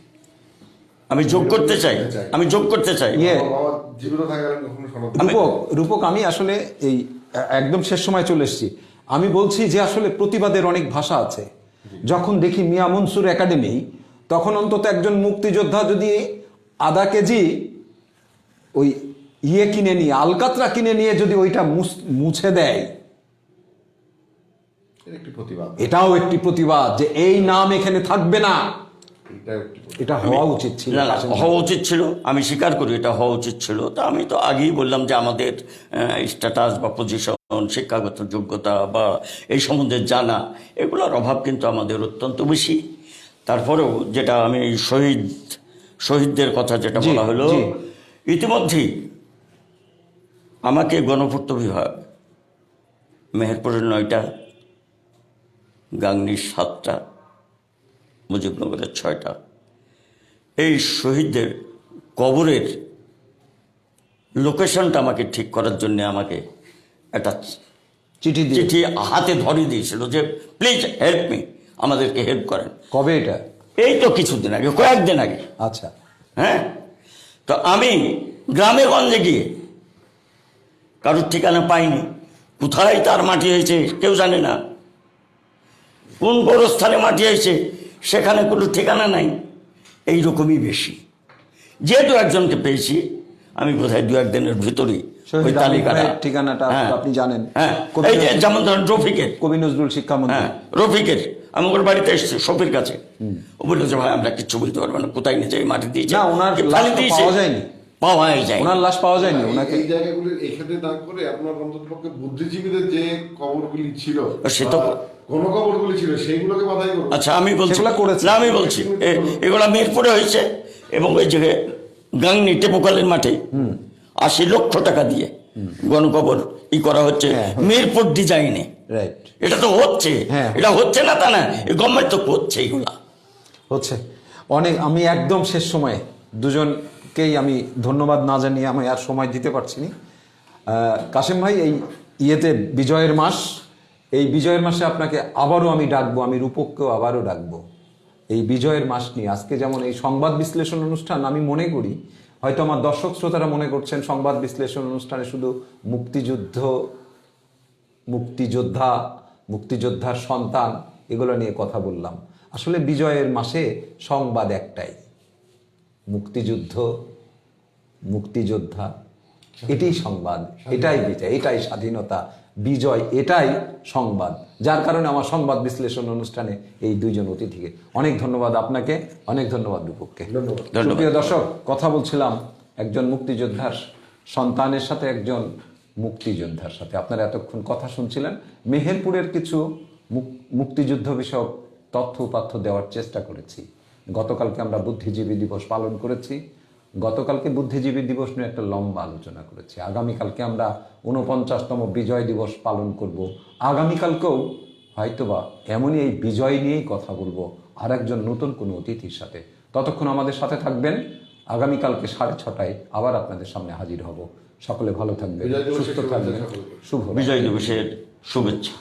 আমি যোগ করতে চাই, জীবিত থাকাকালীন কখনো সনদ। রূপক, আমি আসলে এই একদম শেষ সময় চলে এসেছি। আমি বলছি যে আসলে প্রতিবাদের অনেক ভাষা আছে। যখন দেখি মিয়া মনসুর একাডেমি, তখন অন্তত একজন মুক্তিযোদ্ধা যদি আধা কেজি ওই কিনে নিয়ে, আলকাতরা কিনে নিয়ে যদি ওইটা মুছে দেয়, এর একটি প্রতিবাদ, এটাও একটি প্রতিবাদ যে এই নাম এখানে থাকবে না। এটা হওয়া উচিত ছিল, না হওয়া উচিত ছিল, আমি স্বীকার করি এটা হওয়া উচিত ছিল। তা আমি তো আগেই বললাম যে আমাদের স্ট্যাটাস বা পজিশন, শিক্ষাগত যোগ্যতা বা এই সম্বন্ধে জানা, এগুলোর অভাব কিন্তু আমাদের অত্যন্ত বেশি। তারপরেও যেটা আমি শহীদদের কথা যেটা বলা হলো, ইতিমধ্যেই আমাকে গণপূর্ত বিভাগ মেহেরপুরের 9টা, গাংনীর 7টা, মুজিবনগরের 6টা, এই শহীদদের কবরের লোকেশনটা আমাকে ঠিক করার জন্য আমাকে একটা চিঠি হাতে ধরিয়ে দিয়েছিল যে প্লিজ হেল্প মি, আমাদেরকে হেল্প করেন। কবে এটা? এই তো কিছুদিন আগে, কয়েকদিন আগে। আচ্ছা, হ্যাঁ, তো আমি গ্রামে গঞ্জে গিয়ে কারোর ঠিকানা পাইনি, কোথায় তার মাটি হয়েছে কেউ জানে না, কোন গোরস্থানে মাটি হয়েছে সেখানে কোনো ঠিকানা নাই। এইরকমই বেশি। যেহেতু একজনকে পেয়েছি, আমি বোধহয় 2-1 দিনের ভিতরেই ওই তালিকাটা, ঠিকানাটা আপনি জানেন। হ্যাঁ, এই যে যেমন ধরেন রফিকের, কবি নজরুল শিক্ষামন্ত্রী, হ্যাঁ রফিকের, আমি ওর বাড়িতে এসেছি শফির কাছে। ও বললো যে ভাই আমরা কিচ্ছু বলতে পারবো না, কোথায় নিচে মাটি দিয়েছে, না ওনার লাশ পাওয়া যায়নি, পাওয়াই যায়, ওনার লাশ পাওয়া যায়নি। ওনাকে এই জায়গাগুলি এখানে না করে আপনার অন্ততপক্ষে বুদ্ধিজীবীদের যে কবরগুলি ছিল, সে তো কোন কবরগুলি ছিল সেইগুলোকে বাধাই করুন। আচ্ছা আমি বলছি করেছে না, আমি বলছি এগুলা মিরপুরে হয়েছে, এবং ওই যে গাংনি টেপুকালের মাঠে 80 লক্ষ টাকা দিয়ে গণকবর করা হচ্ছে মিরপুর ডিজাইনে। রাইট, এটা তো হচ্ছে, এটা হচ্ছে না তা না, গভর্নমেন্ট তো করছে, এইগুলা হচ্ছে অনেক। আমি একদম শেষ সময়ে দুজনকেই আমি ধন্যবাদ না জানিয়ে আমি আর সময় দিতে পারছি না। কাশেম ভাই, এই বিজয়ের মাস, এই বিজয়ের মাসে আপনাকে আবারও আমি ডাকবো, আমি রূপককেও আবারও ডাকবো এই বিজয়ের মাস নিয়ে। আজকে যেমন এই সংবাদ বিশ্লেষণ অনুষ্ঠান, আমি মনে করি হয়তো আমার দর্শক শ্রোতারা মনে করছেন সংবাদ বিশ্লেষণ অনুষ্ঠানে শুধু মুক্তিযোদ্ধার সন্তান এগুলো নিয়ে কথা বললাম। আসলে বিজয়ের মাসে সংবাদ একটাই, মুক্তিযোদ্ধা, এটাই সংবাদ, এটাই বিজয়, এটাই স্বাধীনতা, বিজয়, এটাই সংবাদ। যার কারণে আমার সংবাদ বিশ্লেষণ অনুষ্ঠানে এই দুইজন অতিথিকে অনেক ধন্যবাদ, আপনাকে অনেক ধন্যবাদ, রূপককে। প্রিয় দর্শক, কথা বলছিলাম একজন মুক্তিযোদ্ধার সন্তানের সাথে, একজন মুক্তিযোদ্ধার সাথে। আপনারা এতক্ষণ কথা শুনছিলেন। মেহেরপুরের কিছু মুক্তিযুদ্ধ বিষয়ক তথ্য উপাত্য দেওয়ার চেষ্টা করেছি। গতকালকে আমরা বুদ্ধিজীবী দিবস পালন করেছি, গতকালকে বুদ্ধিজীবী দিবস নিয়ে একটা লম্বা আলোচনা করেছি। আগামীকালকে আমরা 49তম বিজয় দিবস পালন করব। আগামীকালকেও হয়তোবা এমনই এই বিজয় নিয়েই কথা বলবো আর একজন নতুন কোনো অতিথির সাথে। ততক্ষণ আমাদের সাথে থাকবেন। আগামীকালকে 6:30টায় আবার আপনাদের সামনে হাজির হব। সকলে ভালো থাকবেন, সুস্থ থাকবেন। শুভ বিজয় দিবসের শুভেচ্ছা।